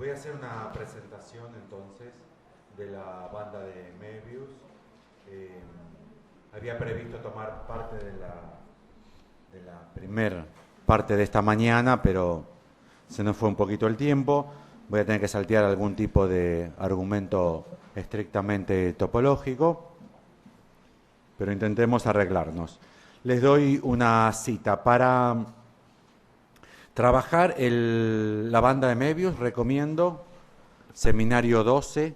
Voy a hacer una presentación entonces de la banda de Möbius. Eh, Había previsto tomar parte de la primera parte de esta mañana, pero se nos fue un poquito el tiempo. Voy a tener que saltear algún tipo de argumento estrictamente topológico, pero intentemos arreglarnos. Les doy una cita. Para trabajar la banda de Möbius recomiendo Seminario 12,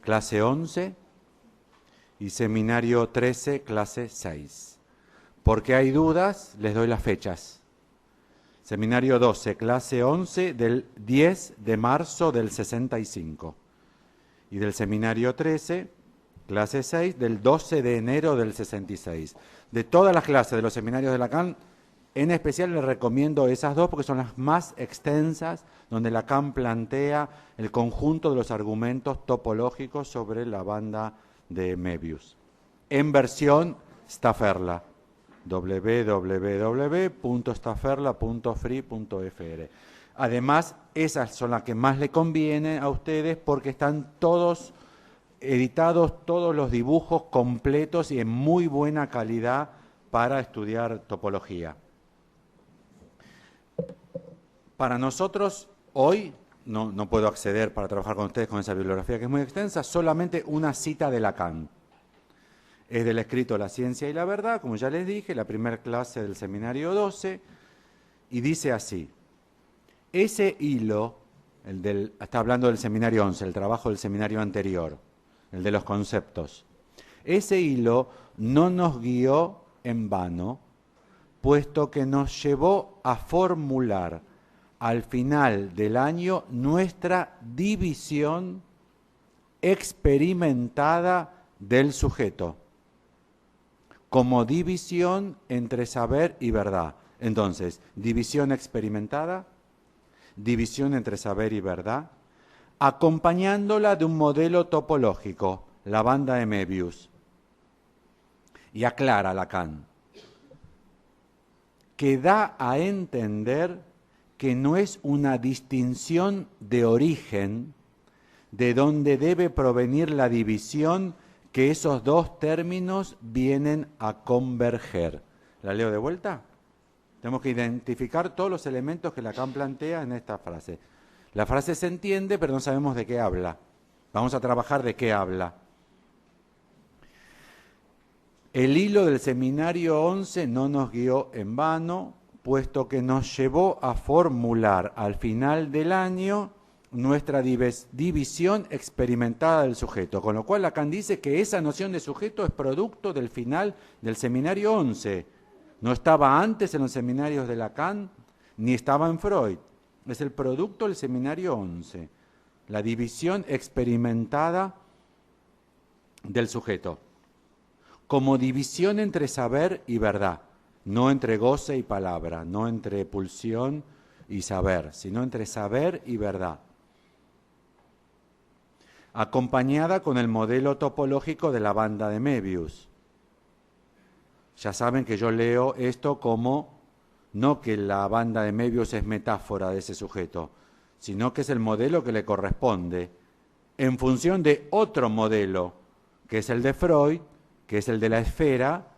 clase 11, y Seminario 13, clase 6. Porque hay dudas, les doy las fechas. Seminario 12, clase 11, del 10 de marzo del 65. Y del Seminario 13, clase 6, del 12 de enero del 66. De todas las clases de los seminarios de Lacan, en especial les recomiendo esas dos porque son las más extensas, donde Lacan plantea el conjunto de los argumentos topológicos sobre la banda de Möbius. En versión Stafferla, www.stafferla.free.fr. Además, esas son las que más le convienen a ustedes porque están todos editados, todos los dibujos completos y en muy buena calidad para estudiar topología. Para nosotros, hoy, no puedo acceder para trabajar con ustedes con esa bibliografía que es muy extensa, solamente una cita de Lacan. Es del escrito La ciencia y la verdad, como ya les dije, la primera clase del Seminario 12, y dice así: ese hilo, está hablando del Seminario 11, el trabajo del seminario anterior, el de los conceptos, ese hilo no nos guió en vano, puesto que nos llevó a formular al final del año nuestra división experimentada del sujeto, como división entre saber y verdad. Entonces, división experimentada, división entre saber y verdad, acompañándola de un modelo topológico, la banda de Möbius. Y aclara Lacan, que da a entender que no es una distinción de origen de donde debe provenir la división, que esos dos términos vienen a converger. ¿La leo de vuelta? Tenemos que identificar todos los elementos que Lacan plantea en esta frase. La frase se entiende, pero no sabemos de qué habla. Vamos a trabajar de qué habla. El hilo del Seminario 11 no nos guió en vano, puesto que nos llevó a formular al final del año nuestra división experimentada del sujeto, con lo cual Lacan dice que esa noción de sujeto es producto del final del Seminario 11. No estaba antes en los seminarios de Lacan, ni estaba en Freud. Es el producto del Seminario 11, la división experimentada del sujeto, como división entre saber y verdad, no entre goce y palabra, no entre pulsión y saber, sino entre saber y verdad, acompañada con el modelo topológico de la banda de Möbius. Ya saben que yo leo esto como, no que la banda de Möbius es metáfora de ese sujeto, sino que es el modelo que le corresponde, en función de otro modelo, que es el de Freud, que es el de la esfera,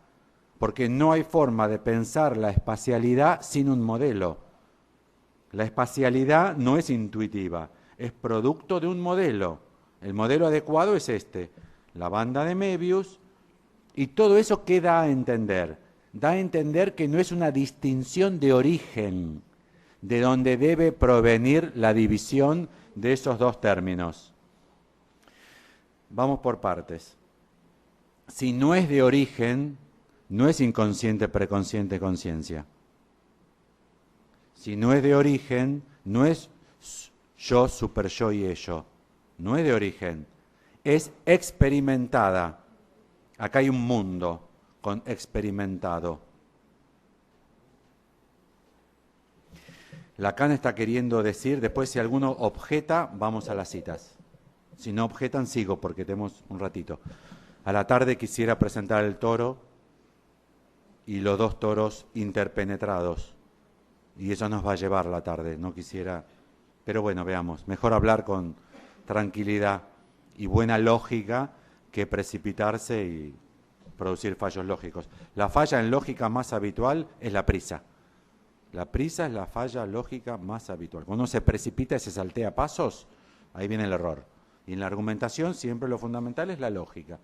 porque no hay forma de pensar la espacialidad sin un modelo. La espacialidad no es intuitiva, es producto de un modelo. El modelo adecuado es este, la banda de Möbius, y todo eso ¿qué da a entender? Da a entender que no es una distinción de origen, de donde debe provenir la división de esos dos términos. Vamos por partes. Si no es de origen, no es inconsciente, preconsciente, conciencia. Si no es de origen, no es yo, super yo y ello. No es de origen, es experimentada. Acá hay un mundo con experimentado. Lacan está queriendo decir, después si alguno objeta, vamos a las citas. Si no objetan, sigo porque tenemos un ratito. A la tarde quisiera presentar el toro y los dos toros interpenetrados. Y eso nos va a llevar la tarde. No quisiera Pero bueno, veamos, mejor hablar con tranquilidad y buena lógica que precipitarse y producir fallos lógicos. La falla en lógica más habitual es la prisa. La prisa es la falla lógica más habitual. Cuando uno se precipita y se saltea pasos, ahí viene el error. Y en la argumentación siempre lo fundamental es la lógica.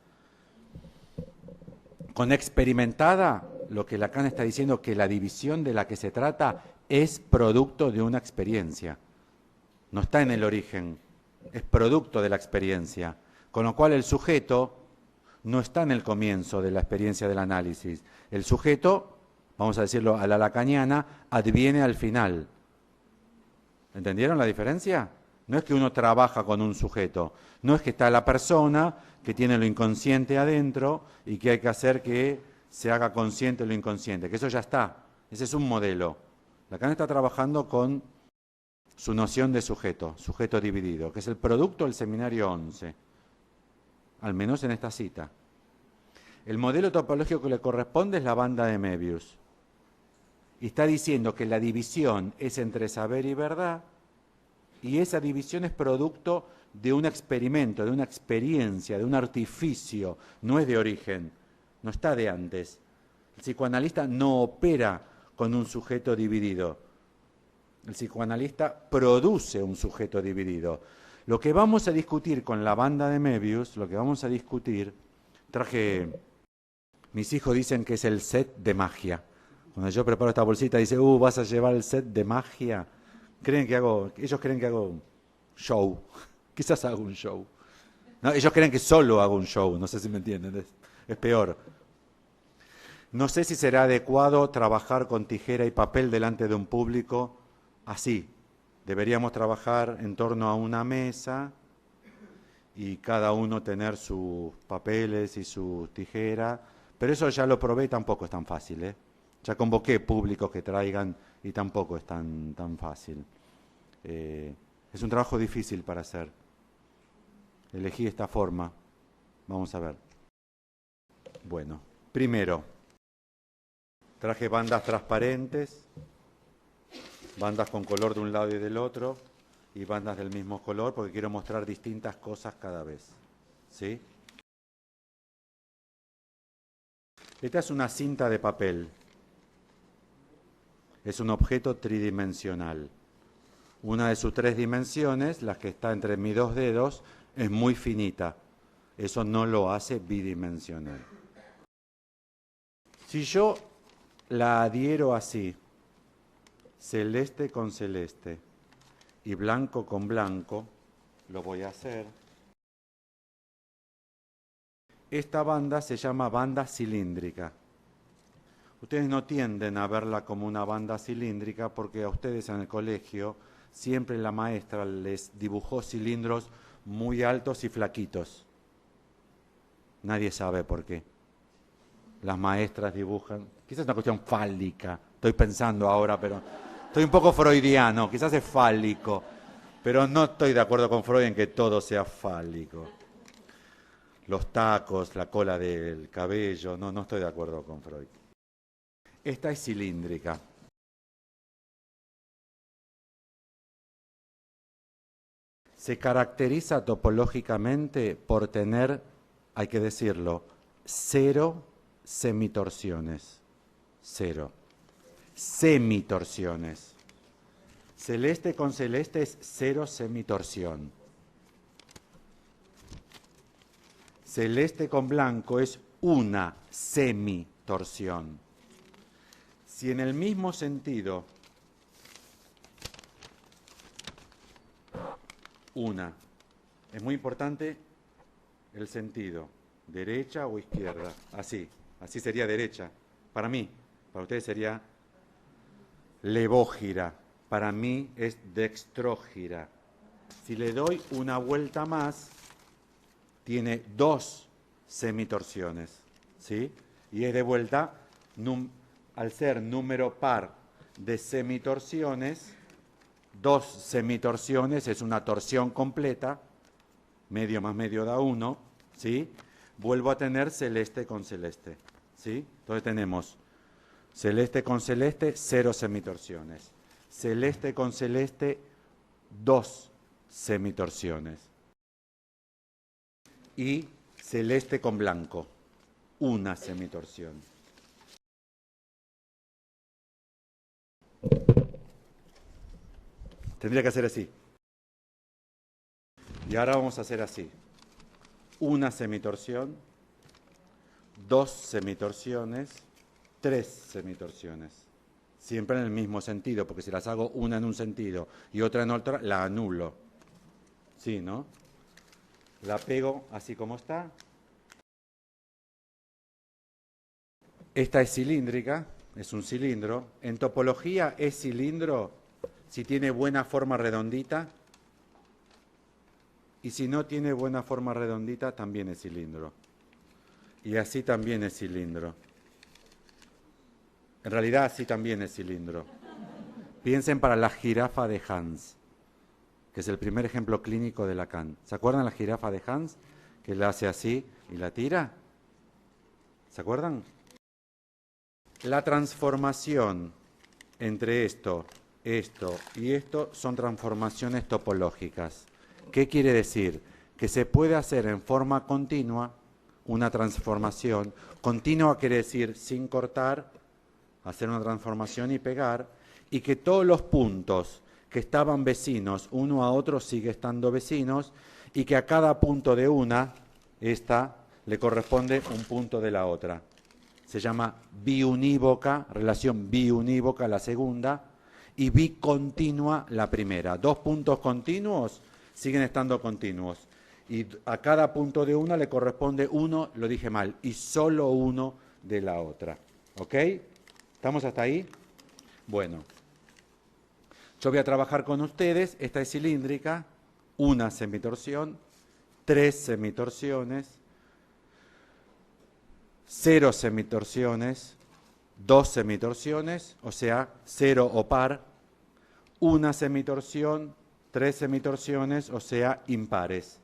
Con experimentada, lo que Lacan está diciendo que la división de la que se trata es producto de una experiencia. No está en el origen, es producto de la experiencia. Con lo cual el sujeto no está en el comienzo de la experiencia del análisis. El sujeto, vamos a decirlo a la lacaniana, adviene al final. ¿Entendieron la diferencia? No es que uno trabaja con un sujeto, no es que está la persona que tiene lo inconsciente adentro y que hay que hacer que se haga consciente lo inconsciente, que eso ya está, ese es un modelo. Lacan está trabajando con su noción de sujeto, sujeto dividido, que es el producto del seminario 11, al menos en esta cita. El modelo topológico que le corresponde es la banda de Möbius. Y está diciendo que la división es entre saber y verdad, y esa división es producto de un experimento, de una experiencia, de un artificio, no es de origen, no está de antes. El psicoanalista no opera con un sujeto dividido. El psicoanalista produce un sujeto dividido. Lo que vamos a discutir con la banda de Möbius, lo que vamos a discutir, mis hijos dicen que es el set de magia. Cuando yo preparo esta bolsita, dice, ¿vas a llevar el set de magia? Ellos creen que hago show. Quizás hago un show. No, ellos creen que solo hago un show, no sé si me entienden, es peor. No sé si será adecuado trabajar con tijera y papel delante de un público así. Deberíamos trabajar en torno a una mesa y cada uno tener sus papeles y su tijera, pero eso ya lo probé y tampoco es tan fácil, ¿eh? Ya convoqué públicos que traigan y tampoco es tan fácil. Es un trabajo difícil para hacer. Elegí esta forma. Vamos a ver. Bueno, primero, traje bandas transparentes, bandas con color de un lado y del otro, y bandas del mismo color, porque quiero mostrar distintas cosas cada vez. ¿Sí? Esta es una cinta de papel. Es un objeto tridimensional. Una de sus 3 dimensiones, la que está entre mis 2 dedos, es muy finita. Eso no lo hace bidimensional. Si yo la adhiero así, celeste con celeste y blanco con blanco, lo voy a hacer. Esta banda se llama banda cilíndrica. Ustedes no tienden a verla como una banda cilíndrica porque a ustedes en el colegio siempre la maestra les dibujó cilindros muy altos y flaquitos. Nadie sabe por qué. Las maestras dibujan, quizás es una cuestión fálica, estoy pensando ahora, pero estoy un poco freudiano, quizás es fálico, pero no estoy de acuerdo con Freud en que todo sea fálico. Los tacos, la cola del cabello, no estoy de acuerdo con Freud. Esta es cilíndrica. Se caracteriza topológicamente por tener, hay que decirlo, 0 semitorsiones. 0. Semitorsiones. Celeste con celeste es 0 semitorsión. Celeste con blanco es una semitorsión. Si en el mismo sentido, es muy importante el sentido, derecha o izquierda, así sería derecha, para mí, para ustedes sería levógira, para mí es dextrógira. Si le doy una vuelta más, tiene 2 semitorsiones, ¿sí? Y es de vuelta, al ser número par de semitorsiones, 2 semitorsiones es una torsión completa, medio más medio da 1, ¿sí? Vuelvo a tener celeste con celeste, ¿sí? Entonces tenemos celeste con celeste, 0 semitorsiones. Celeste con celeste, 2 semitorsiones. Y celeste con blanco, 1 semitorsión. Tendría que hacer así. Y ahora vamos a hacer así. 1 semitorsión, 2 semitorsiones, 3 semitorsiones. Siempre en el mismo sentido, porque si las hago una en un sentido y otra en otra, la anulo. ¿Sí, no? La pego así como está. Esta es cilíndrica, es un cilindro. En topología es cilindro si tiene buena forma redondita. Y si no tiene buena forma redondita, también es cilindro. Y así también es cilindro. En realidad así también es cilindro. Piensen para la jirafa de Hans, que es el primer ejemplo clínico de Lacan. ¿Se acuerdan la jirafa de Hans? Que la hace así y la tira. ¿Se acuerdan? La transformación entre esto y esto son transformaciones topológicas. ¿Qué quiere decir? Que se puede hacer en forma continua una transformación. Continua quiere decir sin cortar, hacer una transformación y pegar, y que todos los puntos que estaban vecinos uno a otro sigue estando vecinos, y que a cada punto de una, esta, le corresponde un punto de la otra. Se llama biunívoca, relación biunívoca la segunda, y bicontinua la primera. 2 puntos continuos siguen estando continuos. Y a cada punto de una le corresponde uno, lo dije mal, y solo uno de la otra. ¿Ok? ¿Estamos hasta ahí? Bueno. Yo voy a trabajar con ustedes. Esta es cilíndrica, 1 semitorsión, 3 semitorsiones, 0 semitorsiones, 2 semitorsiones, o sea, 0 o par, 1 semitorsión, 3 semitorsiones, o sea, impares.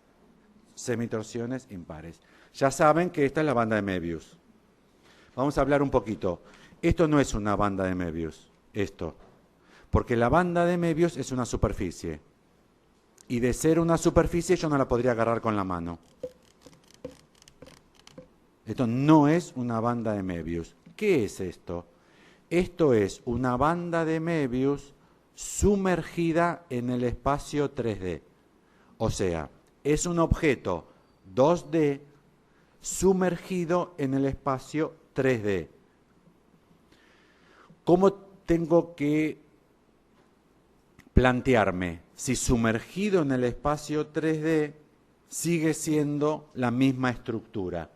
Semitorsiones impares. Ya saben que esta es la banda de Möbius. Vamos a hablar un poquito. Esto no es una banda de Möbius, esto. Porque la banda de Möbius es una superficie. Y de ser una superficie yo no la podría agarrar con la mano. Esto no es una banda de Möbius. ¿Qué es esto? Esto es una banda de Möbius sumergida en el espacio 3D. O sea, es un objeto 2D sumergido en el espacio 3D. ¿Cómo tengo que plantearme si sumergido en el espacio 3D sigue siendo la misma estructura?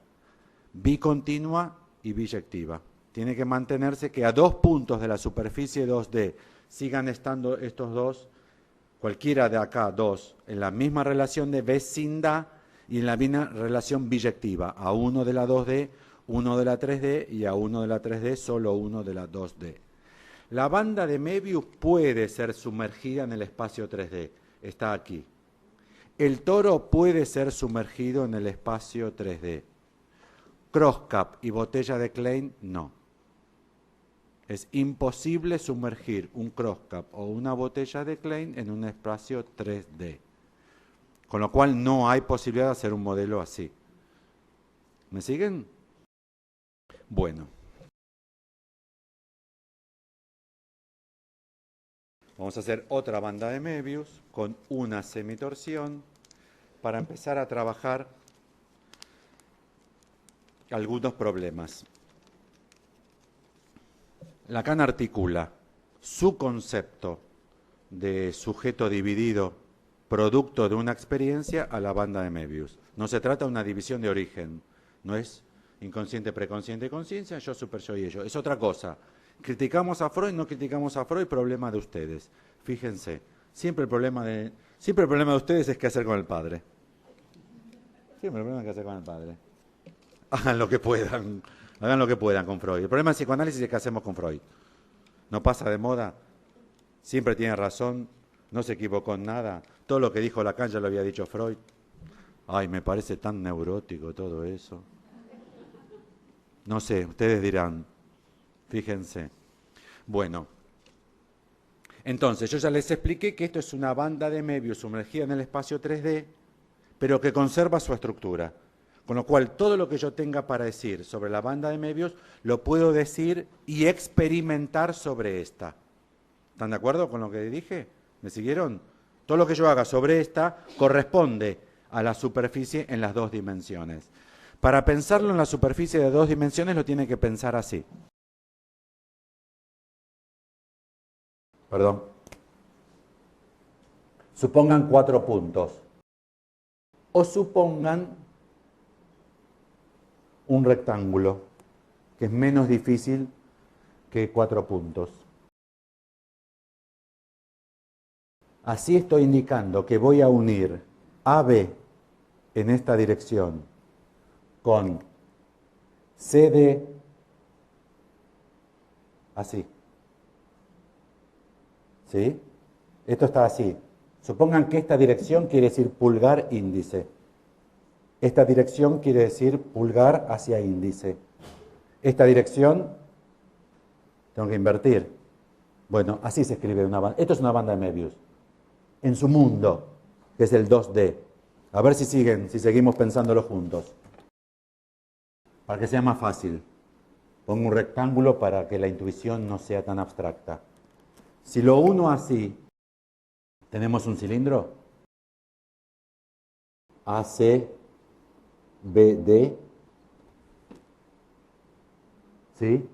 Bicontinua y biyectiva. Tiene que mantenerse que a 2 puntos de la superficie 2D sigan estando estos dos, cualquiera de acá, 2, en la misma relación de vecindad y en la misma relación biyectiva. A 1 de la 2D, 1 de la 3D y a 1 de la 3D, solo 1 de la 2D. La banda de Möbius puede ser sumergida en el espacio 3D. Está aquí. El toro puede ser sumergido en el espacio 3D. Crosscup y botella de Klein, no. Es imposible sumergir un crosscup o una botella de Klein en un espacio 3D. Con lo cual no hay posibilidad de hacer un modelo así. ¿Me siguen? Bueno. Vamos a hacer otra banda de Möbius con una semitorsión para empezar a trabajar algunos problemas. Lacan articula su concepto de sujeto dividido producto de una experiencia a la banda de Möbius. No se trata de una división de origen, no es inconsciente, preconsciente, conciencia, yo, super yo y ello. Es otra cosa. Criticamos a Freud, no criticamos a Freud, problema de ustedes. Fíjense, siempre el problema de ustedes es qué hacer con el padre. Siempre el problema es qué hacer con el padre. Hagan lo que puedan con Freud. El problema del psicoanálisis es qué hacemos con Freud. No pasa de moda, siempre tiene razón, no se equivocó en nada. Todo lo que dijo Lacan ya lo había dicho Freud. Ay, me parece tan neurótico todo eso. No sé, ustedes dirán, fíjense. Bueno, Entonces, yo ya les expliqué que esto es una banda de Möbius sumergida en el espacio 3D, pero que conserva su estructura. Con lo cual, todo lo que yo tenga para decir sobre la banda de Möbius, lo puedo decir y experimentar sobre esta. ¿Están de acuerdo con lo que dije? ¿Me siguieron? Todo lo que yo haga sobre esta corresponde a la superficie en las dos dimensiones. Para pensarlo en la superficie de dos dimensiones lo tiene que pensar así. Perdón. Supongan 4 puntos. O supongan un rectángulo, que es menos difícil que 4 puntos. Así estoy indicando que voy a unir AB en esta dirección con CD así. ¿Sí? Esto está así. Supongan que esta dirección quiere decir pulgar índice. Esta dirección quiere decir pulgar hacia índice. Esta dirección tengo que invertir. Bueno, así se escribe una banda. Esto es una banda de Möbius. En su mundo, que es el 2D. A ver si seguimos pensándolo juntos. Para que sea más fácil. Pongo un rectángulo para que la intuición no sea tan abstracta. Si lo uno así, ¿tenemos un cilindro? AC, BD. ¿Sí?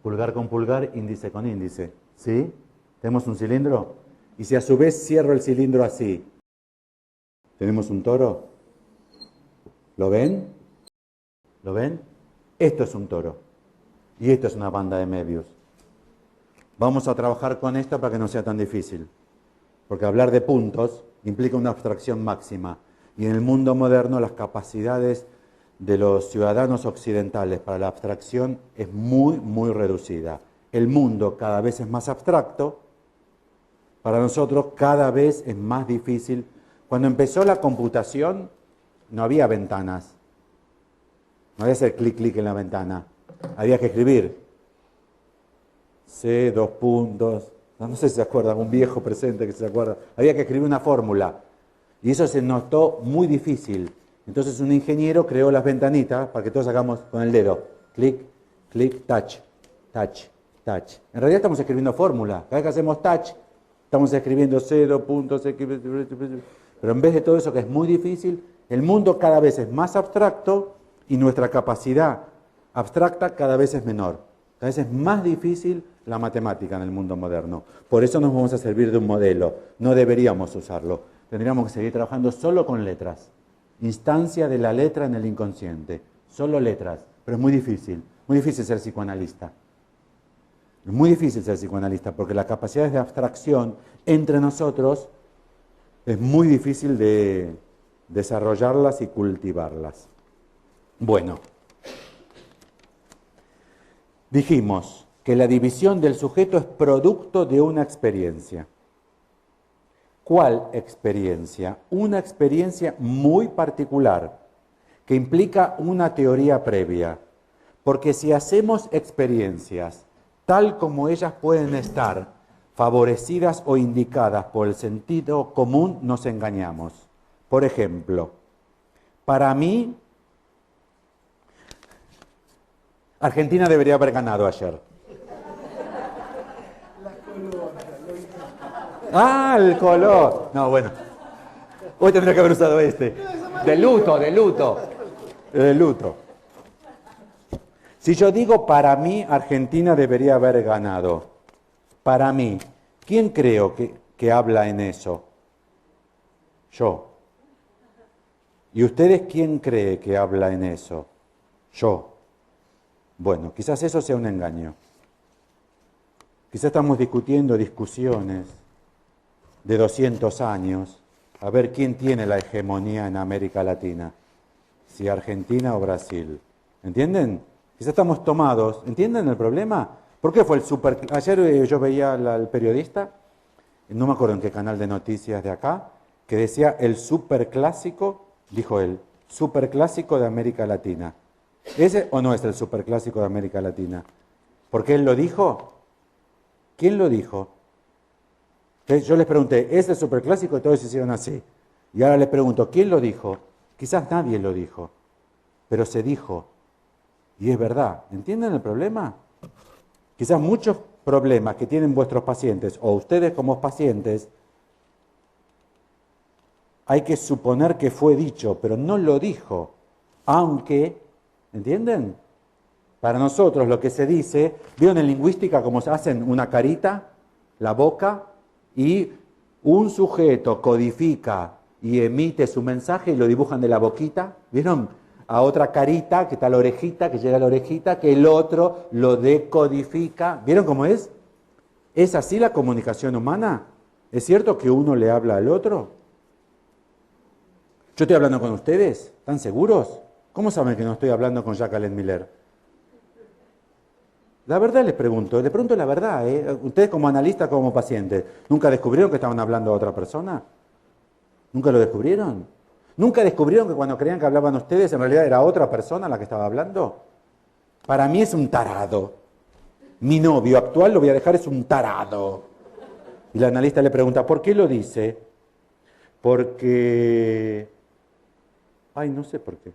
Pulgar con pulgar, índice con índice. ¿Sí? ¿Tenemos un cilindro? Y si a su vez cierro el cilindro así, ¿tenemos un toro? ¿Lo ven? ¿Lo ven? Esto es un toro. Y esto es una banda de Möbius. Vamos a trabajar con esto para que no sea tan difícil. Porque hablar de puntos implica una abstracción máxima. Y en el mundo moderno las capacidades de los ciudadanos occidentales para la abstracción es muy, muy reducida. El mundo cada vez es más abstracto. Para nosotros cada vez es más difícil. Cuando empezó la computación no había ventanas. No había hacer clic, clic en la ventana. Había que escribir. C, 2 puntos. No sé si se acuerdan, un viejo presente que se acuerda. Había que escribir una fórmula. Y eso se notó muy difícil. Entonces un ingeniero creó las ventanitas para que todos hagamos con el dedo. Clic, clic, touch, touch, touch. En realidad estamos escribiendo fórmula. Cada vez que hacemos touch, estamos escribiendo 0 puntos. Pero en vez de todo eso que es muy difícil, el mundo cada vez es más abstracto y nuestra capacidad abstracta cada vez es menor. Cada vez es más difícil la matemática en el mundo moderno. Por eso nos vamos a servir de un modelo. No deberíamos usarlo. Tendríamos que seguir trabajando solo con letras. Instancia de la letra en el inconsciente. Solo letras. Pero es muy difícil. Muy difícil ser psicoanalista. Es muy difícil ser psicoanalista porque las capacidades de abstracción entre nosotros es muy difícil de desarrollarlas y cultivarlas. Bueno. Dijimos que la división del sujeto es producto de una experiencia. ¿Cuál experiencia? Una experiencia muy particular, que implica una teoría previa. Porque si hacemos experiencias tal como ellas pueden estar, favorecidas o indicadas por el sentido común, nos engañamos. Por ejemplo, para mí, Argentina debería haber ganado ayer. Ah, el color. No, bueno. Hoy tendría que haber usado este. De luto, de luto. De luto. Si yo digo para mí, Argentina debería haber ganado. Para mí, ¿quién creo que habla en eso? Yo. ¿Y ustedes quién cree que habla en eso? Yo. Bueno, quizás eso sea un engaño. Quizás estamos discutiendo discusiones de 200 años, a ver quién tiene la hegemonía en América Latina, si Argentina o Brasil. ¿Entienden? Quizás estamos tomados. ¿Entienden el problema? ¿Por qué fue el super... Ayer yo veía al periodista, no me acuerdo en qué canal de noticias de acá, que decía el superclásico, dijo él, superclásico de América Latina. ¿Ese o no es el superclásico de América Latina? ¿Porque él lo dijo? ¿Quién lo dijo? Entonces, yo les pregunté, ¿es el superclásico? Y todos se hicieron así. Y ahora les pregunto, ¿quién lo dijo? Quizás nadie lo dijo, pero se dijo. Y es verdad. ¿Entienden el problema? Quizás muchos problemas que tienen vuestros pacientes, o ustedes como pacientes, hay que suponer que fue dicho, pero no lo dijo. Aunque, ¿entienden? Para nosotros lo que se dice, ¿vieron en lingüística cómo se hacen una carita, la boca, y un sujeto codifica y emite su mensaje y lo dibujan de la boquita? ¿Vieron? A otra carita, que está la orejita, que llega a la orejita, que el otro lo decodifica. ¿Vieron cómo es? ¿Es así la comunicación humana? ¿Es cierto que uno le habla al otro? ¿Yo estoy hablando con ustedes? ¿Están seguros? ¿Cómo saben que no estoy hablando con Jacqueline Miller? La verdad les pregunto la verdad, ¿eh? Ustedes como analistas, como pacientes, ¿nunca descubrieron que estaban hablando a otra persona? ¿Nunca lo descubrieron? ¿Nunca descubrieron que cuando creían que hablaban ustedes, en realidad era otra persona la que estaba hablando? Para mí es un tarado. Mi novio actual, lo voy a dejar, es un tarado. Y la analista le pregunta, ¿por qué lo dice? Porque... Ay, no sé por qué.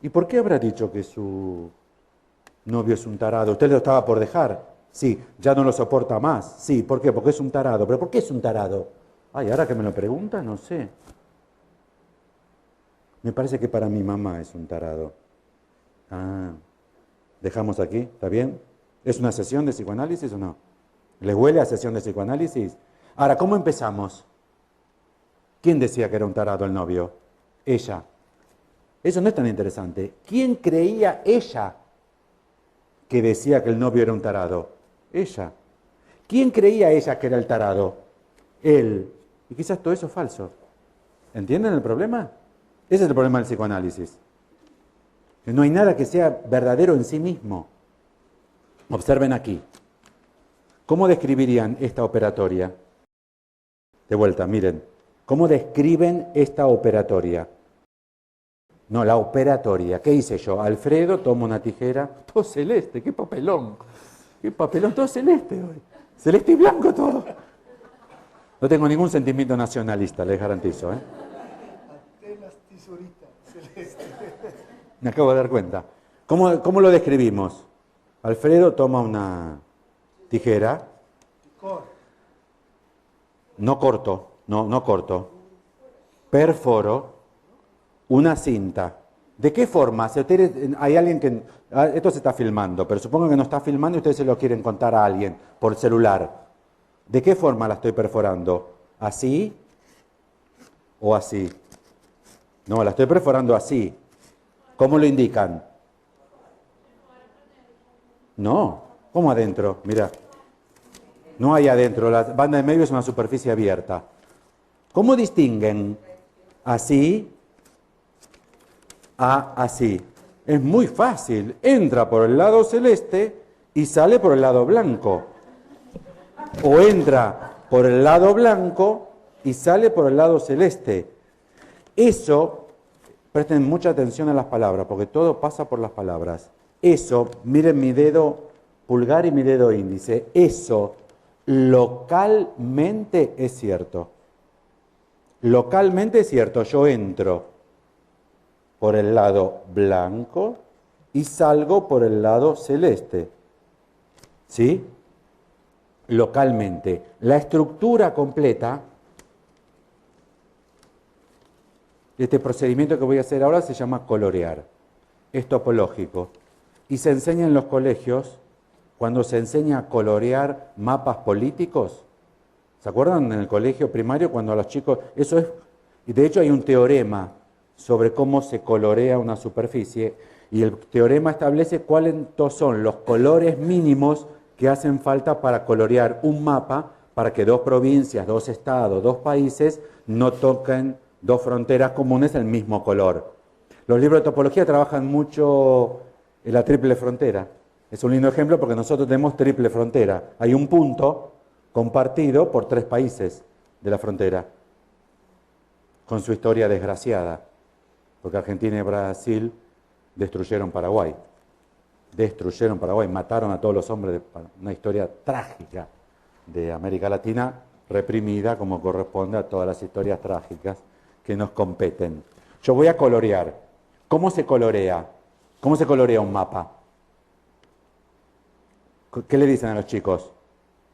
¿Y por qué habrá dicho que su novio es un tarado? ¿Usted lo estaba por dejar? Sí. ¿Ya no lo soporta más? Sí. ¿Por qué? Porque es un tarado. ¿Pero por qué es un tarado? Ay, ahora que me lo pregunta, no sé. Me parece que para mi mamá es un tarado. Ah, dejamos aquí, ¿está bien? ¿Es una sesión de psicoanálisis o no? ¿Les huele a sesión de psicoanálisis? Ahora, ¿cómo empezamos? ¿Quién decía que era un tarado el novio? Ella. Eso no es tan interesante. ¿Quién creía ella que decía que el novio era un tarado? Ella. ¿Quién creía ella que era el tarado? Él. Y quizás todo eso es falso. ¿Entienden el problema? Ese es el problema del psicoanálisis. Que no hay nada que sea verdadero en sí mismo. Observen aquí. ¿Cómo describirían esta operatoria? De vuelta, miren. ¿Cómo describen esta operatoria? No, la operatoria. ¿Qué hice yo? Alfredo toma una tijera. Todo celeste, qué papelón. Qué papelón, todo celeste hoy. Celeste y blanco todo. No tengo ningún sentimiento nacionalista, les garantizo. Atenas Tisurita, celeste. Me acabo de dar cuenta. ¿Cómo lo describimos? Alfredo toma una tijera. No corto. Perforo una cinta. ¿De qué forma? Si ustedes, hay alguien que... Esto se está filmando, pero supongo que no está filmando y ustedes se lo quieren contar a alguien por celular. ¿De qué forma la estoy perforando? ¿Así o así? No, la estoy perforando así. ¿Cómo lo indican? No. ¿Cómo adentro? Mira. No hay adentro. La banda de medio es una superficie abierta. ¿Cómo distinguen así a así? Es muy fácil. Entra por el lado celeste y sale por el lado blanco. O entra por el lado blanco y sale por el lado celeste. Eso, presten mucha atención a las palabras, porque todo pasa por las palabras. Eso, miren mi dedo pulgar y mi dedo índice, eso localmente es cierto. Localmente es cierto, yo entro por el lado blanco y salgo por el lado celeste. ¿Sí? Localmente. La estructura completa, este procedimiento que voy a hacer ahora se llama colorear. Es topológico. Y se enseña en los colegios, cuando se enseña a colorear mapas políticos. ¿Se acuerdan en el colegio primario cuando a los chicos... Eso es... Y de hecho hay un teorema sobre cómo se colorea una superficie y el teorema establece cuáles son los colores mínimos que hacen falta para colorear un mapa para que dos provincias, dos estados, dos países no toquen dos fronteras comunes del mismo color. Los libros de topología trabajan mucho en la triple frontera. Es un lindo ejemplo porque nosotros tenemos triple frontera. Hay un punto compartido por 3 países de la frontera, con su historia desgraciada, porque Argentina y Brasil destruyeron Paraguay, mataron a todos los hombres, una historia trágica. de América Latina, reprimida como corresponde a todas las historias trágicas que nos competen. Yo voy a colorear. ¿Cómo se colorea? ¿Cómo se colorea un mapa? ¿Qué le dicen a los chicos?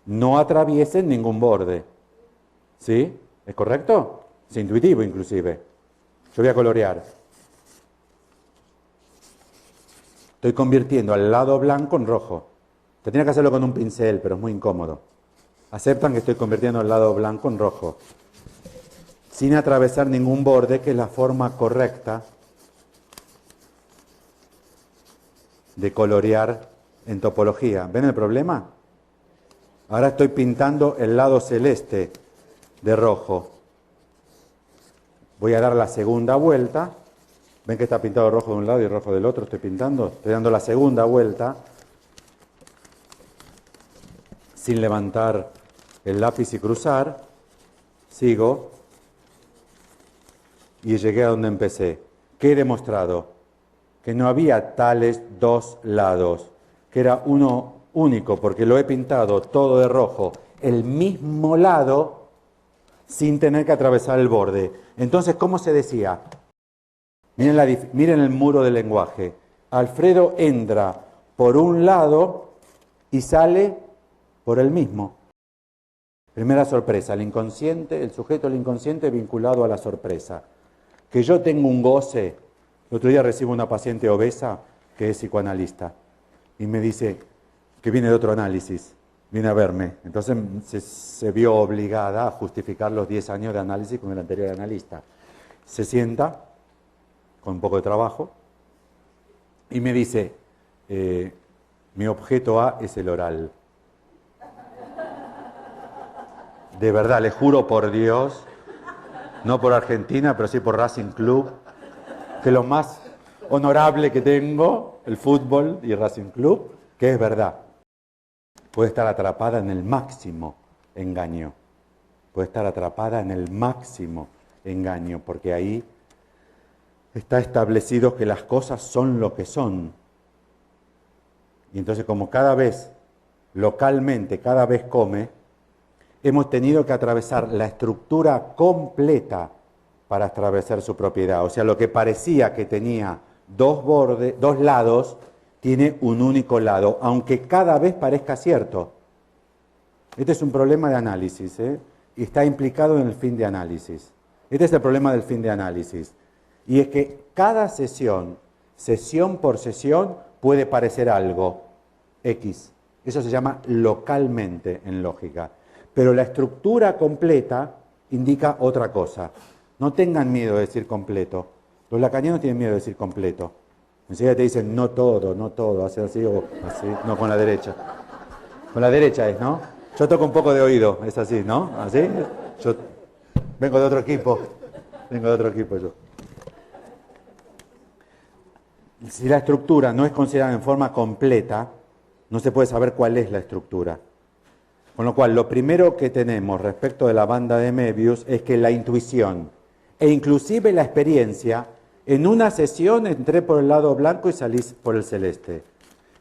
No atraviesen ningún borde. ¿Sí? ¿Es correcto? Es intuitivo inclusive. Yo voy a colorear. Estoy convirtiendo al lado blanco en rojo. Tendría que hacerlo con un pincel, pero es muy incómodo. Aceptan que estoy convirtiendo el lado blanco en rojo. Sin atravesar ningún borde, que es la forma correcta de colorear en topología. ¿Ven el problema? Ahora estoy pintando el lado celeste de rojo. Voy a dar la segunda vuelta. ¿Ven que está pintado rojo de un lado y rojo del otro? Estoy pintando. Estoy dando la segunda vuelta sin levantar el lápiz y cruzar. Sigo y llegué a donde empecé. ¿Qué he demostrado? Que no había tales dos lados, que era uno único, porque lo he pintado todo de rojo, el mismo lado, sin tener que atravesar el borde. Entonces, ¿cómo se decía? Miren el muro del lenguaje. Alfredo entra por un lado y sale por el mismo. Primera sorpresa, el inconsciente, el sujeto del inconsciente vinculado a la sorpresa. Que yo tengo un goce. El otro día recibo una paciente obesa que es psicoanalista y me dice que viene de otro análisis, viene a verme. Entonces se vio obligada a justificar los 10 años de análisis con el anterior analista. Se sienta con un poco de trabajo y me dice, mi objeto A es el oral. De verdad, le juro por Dios, no por Argentina, pero sí por Racing Club, que lo más honorable que tengo, el fútbol y el Racing Club, que es verdad. Puede estar atrapada en el máximo engaño. Puede estar atrapada en el máximo engaño, porque ahí está establecido que las cosas son lo que son. Y entonces, como cada vez, localmente, cada vez come, hemos tenido que atravesar la estructura completa para atravesar su propiedad. O sea, lo que parecía que tenía dos bordes, dos lados, tiene un único lado, aunque cada vez parezca cierto. Este es un problema de análisis, y está implicado en el fin de análisis. Este es el problema del fin de análisis. Y es que cada sesión por sesión, puede parecer algo X. Eso se llama localmente en lógica. Pero la estructura completa indica otra cosa. No tengan miedo de decir completo. Los lacanianos tienen miedo de decir completo. Enseguida te dicen no todo, hace así o así, no con la derecha. Con la derecha es, ¿no? Yo toco un poco de oído, es así, ¿no? ¿Así? Yo vengo de otro equipo yo. Si la estructura no es considerada en forma completa, no se puede saber cuál es la estructura. Con lo cual, lo primero que tenemos respecto de la banda de Möbius es que la intuición e inclusive la experiencia, en una sesión entré por el lado blanco y salí por el celeste.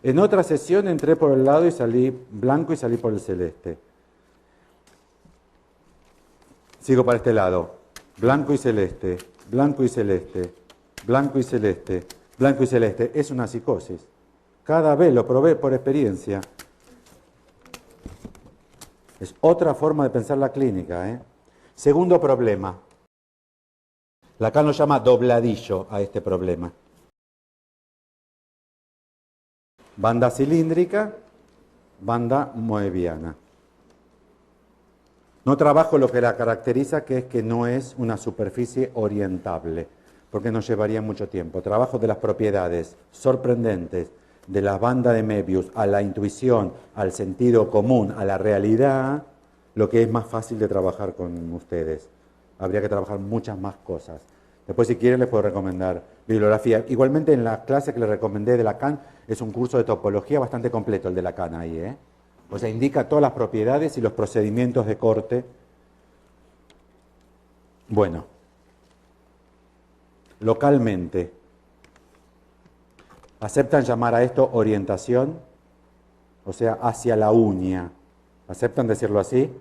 En otra sesión entré por el lado y salí blanco y salí por el celeste. Sigo para este lado. Blanco y celeste, blanco y celeste, blanco y celeste, blanco y celeste. Es una psicosis. Cada vez lo probé por experiencia. Es otra forma de pensar la clínica, Segundo problema. Lacan lo llama dobladillo a este problema. Banda cilíndrica, banda moebiana. No trabajo lo que la caracteriza, que es que no es una superficie orientable, porque nos llevaría mucho tiempo. Trabajo de las propiedades sorprendentes de la banda de Möbius a la intuición, al sentido común, a la realidad, lo que es más fácil de trabajar con ustedes. Habría que trabajar muchas más cosas. Después, si quieren, les puedo recomendar bibliografía. Igualmente, en la clase que les recomendé de Lacan, es un curso de topología bastante completo el de Lacan ahí, O sea, indica todas las propiedades y los procedimientos de corte. Bueno, localmente, ¿aceptan llamar a esto orientación? O sea, hacia la uña. ¿Aceptan decirlo así?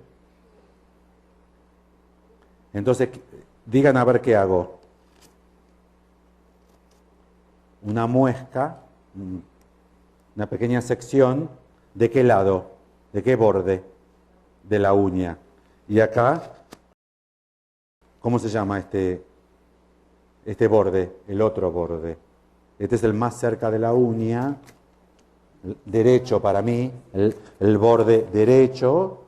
Entonces, digan a ver qué hago. Una muesca, una pequeña sección, ¿de qué lado? ¿De qué borde? De la uña. Y acá, ¿cómo se llama este borde? El otro borde. Este es el más cerca de la uña, derecho para mí, el borde derecho.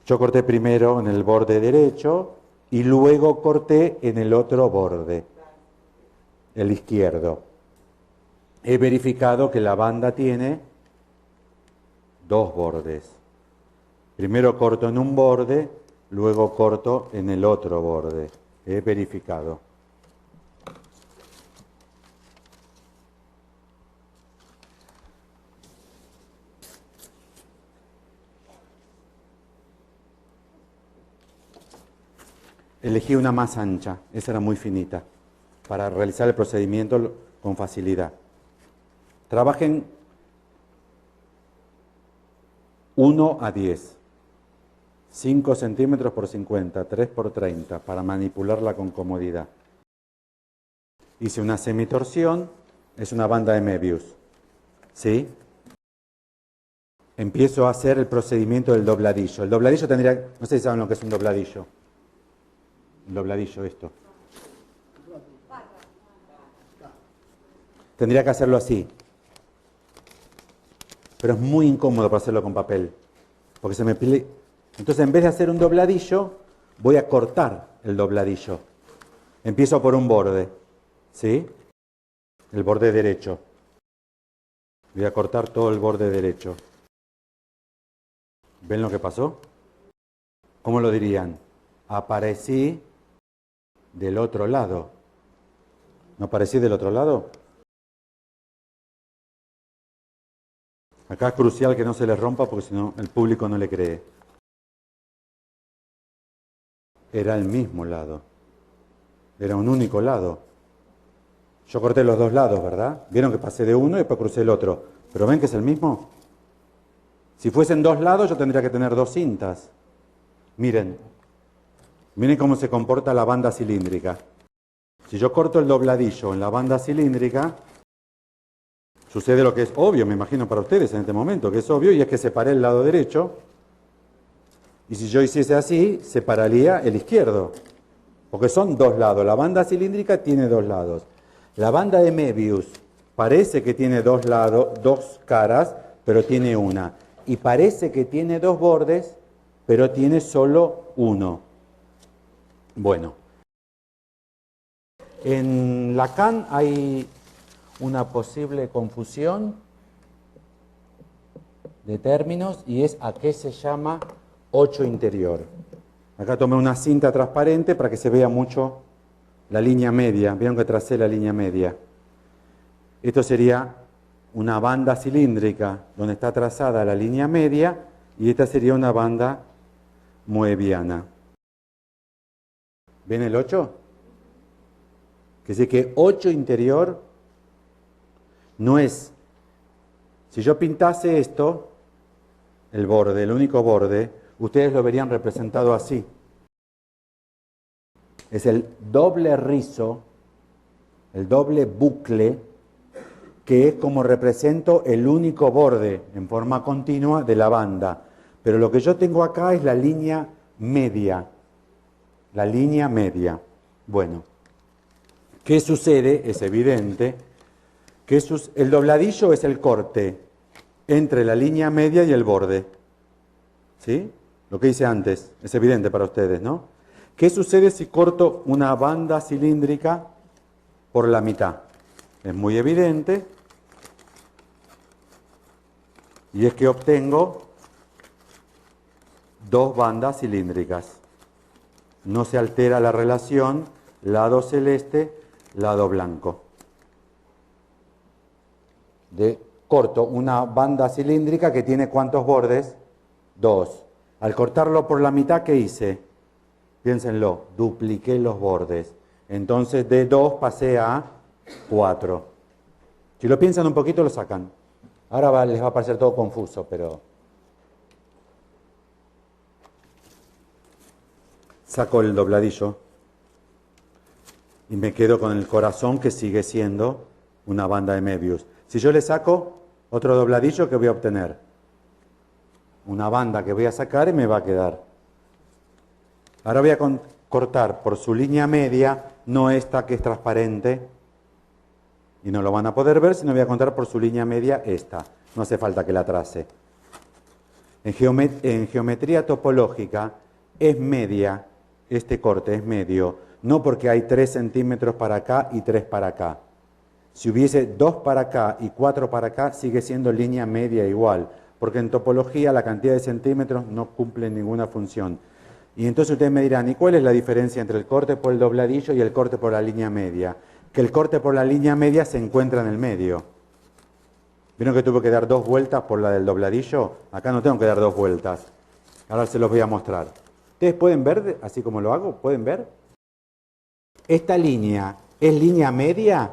Yo corté primero en el borde derecho y luego corté en el otro borde, el izquierdo. He verificado que la banda tiene dos bordes. Primero corto en un borde, luego corto en el otro borde. He verificado. Elegí una más ancha, esa era muy finita, para realizar el procedimiento con facilidad. Trabajen 1 a 10, 5 centímetros por 50, 3 por 30, para manipularla con comodidad. Hice una semitorsión, es una banda de Möbius, ¿sí? Empiezo a hacer el procedimiento del dobladillo. El dobladillo tendría, no sé si saben lo que es un dobladillo. El dobladillo, esto. Tendría que hacerlo así. Pero es muy incómodo para hacerlo con papel, porque se me pile. Entonces, en vez de hacer un dobladillo, voy a cortar el dobladillo. Empiezo por un borde, ¿sí? El borde derecho. Voy a cortar todo el borde derecho. ¿Ven lo que pasó? ¿Cómo lo dirían? Aparecí del otro lado. ¿No aparecí del otro lado? Acá es crucial que no se les rompa porque si no el público no le cree. Era el mismo lado. Era un único lado. Yo corté los dos lados, ¿verdad? Vieron que pasé de uno y después crucé el otro. ¿Pero ven que es el mismo? Si fuesen dos lados yo tendría que tener dos cintas. Miren. Miren cómo se comporta la banda cilíndrica. Si yo corto el dobladillo en la banda cilíndrica, sucede lo que es obvio, me imagino para ustedes en este momento, que es obvio, y es que separé el lado derecho, y si yo hiciese así, separaría el izquierdo, porque son dos lados. La banda cilíndrica tiene dos lados. La banda de Möbius parece que tiene dos lados, dos caras, pero tiene una. Y parece que tiene dos bordes, pero tiene solo uno. Bueno. En Lacan hay una posible confusión de términos y es a qué se llama 8 interior. Acá tomé una cinta transparente para que se vea mucho la línea media. Vieron que tracé la línea media. Esto sería una banda cilíndrica donde está trazada la línea media y esta sería una banda moebiana. ¿Ven el 8? Que sé que 8 interior no es, si yo pintase esto, el borde, el único borde, ustedes lo verían representado así. Es el doble rizo, el doble bucle, que es como represento el único borde en forma continua de la banda. Pero lo que yo tengo acá es la línea media. La línea media. Bueno. ¿Qué sucede? Es evidente que el dobladillo es el corte entre la línea media y el borde. ¿Sí? Lo que hice antes, es evidente para ustedes, ¿no? ¿Qué sucede si corto una banda cilíndrica por la mitad? Es muy evidente. Y es que obtengo dos bandas cilíndricas. No se altera la relación lado celeste, lado blanco. Corto una banda cilíndrica que tiene ¿cuántos bordes? 2. Al cortarlo por la mitad, ¿qué hice? Piénsenlo, dupliqué los bordes. Entonces de 2 pasé a 4. Si lo piensan un poquito, lo sacan. Ahora les va a parecer todo confuso, pero saco el dobladillo y me quedo con el corazón que sigue siendo una banda de Möbius. Si yo le saco otro dobladillo, ¿qué voy a obtener? Una banda que voy a sacar y me va a quedar. Ahora voy a cortar por su línea media, no esta que es transparente, y no lo van a poder ver, sino voy a contar por su línea media esta. No hace falta que la trace. En geometría topológica es media, este corte es medio, no porque hay 3 centímetros para acá y 3 para acá. Si hubiese 2 para acá y 4 para acá, sigue siendo línea media igual, porque en topología la cantidad de centímetros no cumple ninguna función. Y entonces ustedes me dirán, ¿y cuál es la diferencia entre el corte por el dobladillo y el corte por la línea media? Que el corte por la línea media se encuentra en el medio. ¿Vieron que tuve que dar 2 vueltas por la del dobladillo? Acá no tengo que dar 2 vueltas. Ahora se los voy a mostrar. ¿Ustedes pueden ver, así como lo hago? ¿Pueden ver? Esta línea es línea media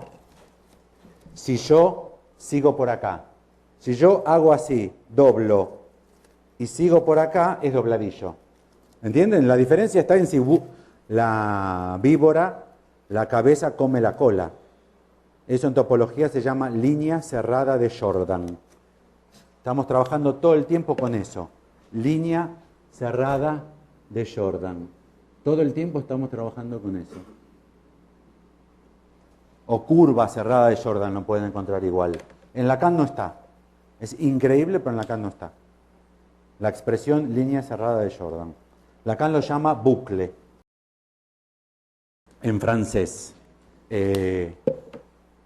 si yo sigo por acá. Si yo hago así, doblo y sigo por acá, es dobladillo. ¿Entienden? La diferencia está en si la víbora, la cabeza come la cola. Eso en topología se llama línea cerrada de Jordan. Estamos trabajando todo el tiempo con eso. Línea cerrada de Jordan. Todo el tiempo estamos trabajando con eso. O curva cerrada de Jordan lo pueden encontrar igual. En Lacan no está. Es increíble, pero en Lacan no está. La expresión línea cerrada de Jordan. Lacan lo llama boucle. En francés.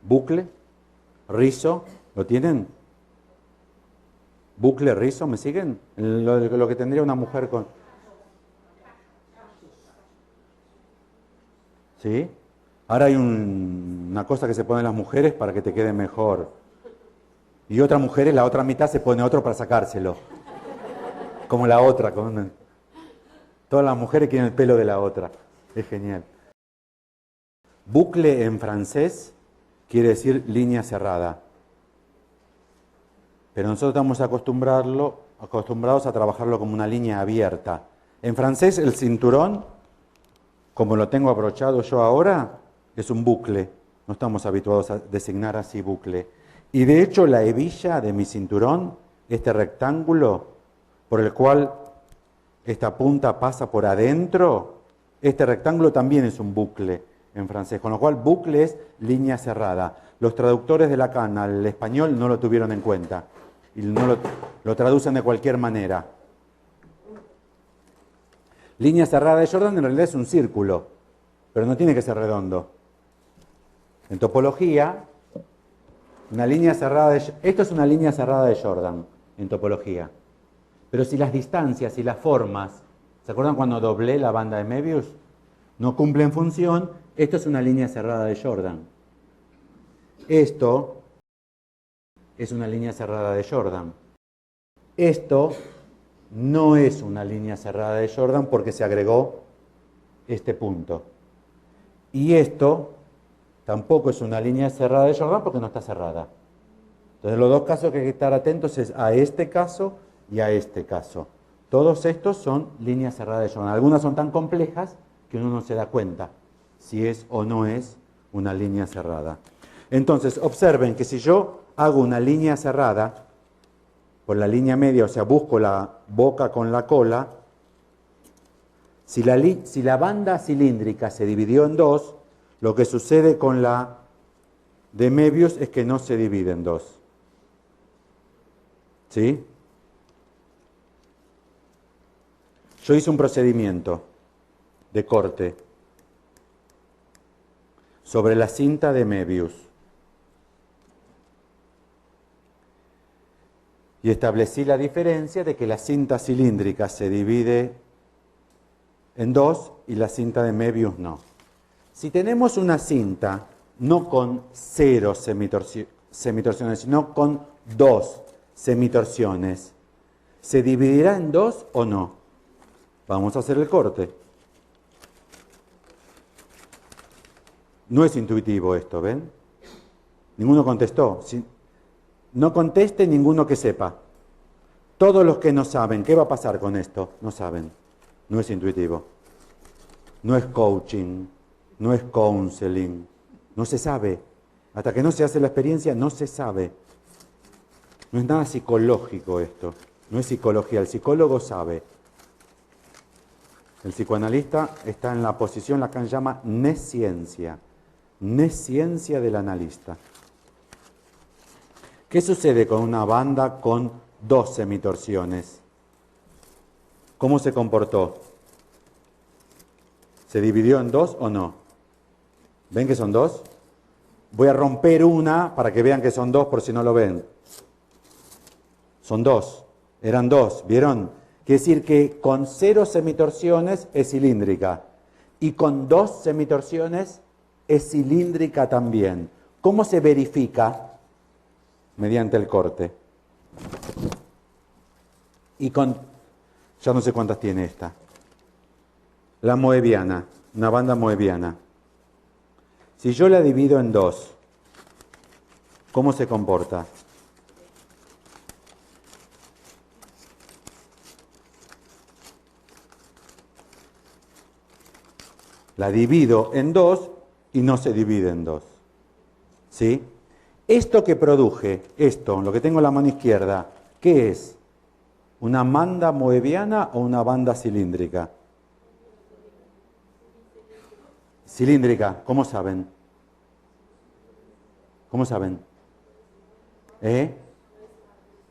Bucle, rizo, ¿lo tienen? Bucle, rizo, ¿me siguen? Lo que tendría una mujer con... ¿Sí? Ahora hay una cosa que se ponen las mujeres para que te quede mejor. Y otras mujeres, la otra mitad se pone otro para sacárselo. Como la otra. Todas las mujeres quieren el pelo de la otra. Es genial. Bucle en francés quiere decir línea cerrada. Pero nosotros estamos acostumbrados a trabajarlo como una línea abierta. En francés el cinturón, como lo tengo abrochado yo ahora, es un bucle. No estamos habituados a designar así bucle. Y de hecho la hebilla de mi cinturón, este rectángulo por el cual esta punta pasa por adentro, este rectángulo también es un bucle en francés, con lo cual bucle es línea cerrada. Los traductores de Lacan al español no lo tuvieron en cuenta y no lo traducen de cualquier manera. Línea cerrada de Jordan en realidad es un círculo, pero no tiene que ser redondo. En topología, una línea cerrada esto es una línea cerrada de Jordan en topología. Pero si las distancias y las formas, ¿se acuerdan cuando doblé la banda de Möbius? No cumplen función. Esto es una línea cerrada de Jordan. Esto es una línea cerrada de Jordan. Esto no es una línea cerrada de Jordan porque se agregó este punto. Y esto tampoco es una línea cerrada de Jordan porque no está cerrada. Entonces los dos casos que hay que estar atentos es a este caso y a este caso. Todos estos son líneas cerradas de Jordan. Algunas son tan complejas que uno no se da cuenta si es o no es una línea cerrada. Entonces, observen que si yo hago una línea cerrada por la línea media, o sea, busco la boca con la cola, si la banda cilíndrica se dividió en dos, lo que sucede con la de Möbius es que no se divide en dos. ¿Sí? Yo hice un procedimiento de corte sobre la cinta de Möbius y establecí la diferencia de que la cinta cilíndrica se divide en dos y la cinta de Möbius no. Si tenemos una cinta no con 0 semitorsiones, sino con 2 semitorsiones, ¿se dividirá en dos o no? Vamos a hacer el corte. No es intuitivo esto, ¿ven? Ninguno contestó. No conteste ninguno que sepa. Todos los que no saben, ¿qué va a pasar con esto? No saben. No es intuitivo. no es coaching, no es counseling, no se sabe. Hasta que no se hace la experiencia, no se sabe. No es nada psicológico esto, no es psicología, el psicólogo sabe. El psicoanalista está en la posición, Lacan llama nesciencia del analista. ¿Qué sucede con una banda con 2 semitorsiones? ¿Cómo se comportó? ¿Se dividió en 2 o no? ¿Ven que son 2? Voy a romper una para que vean que son 2 por si no lo ven. Son 2, eran 2, ¿vieron? Quiere decir que con 0 semitorsiones es cilíndrica y con 2 semitorsiones es cilíndrica también. ¿Cómo se verifica? Mediante el corte. Y con, ya no sé cuántas tiene esta. La moebiana, una banda moebiana. Si yo la divido en 2, ¿cómo se comporta? La divido en 2 y no se divide en 2. ¿Sí? Esto que produje, esto, lo que tengo en la mano izquierda, ¿qué es? ¿Una banda moebiana o una banda cilíndrica? Cilíndrica, ¿cómo saben? ¿Cómo saben?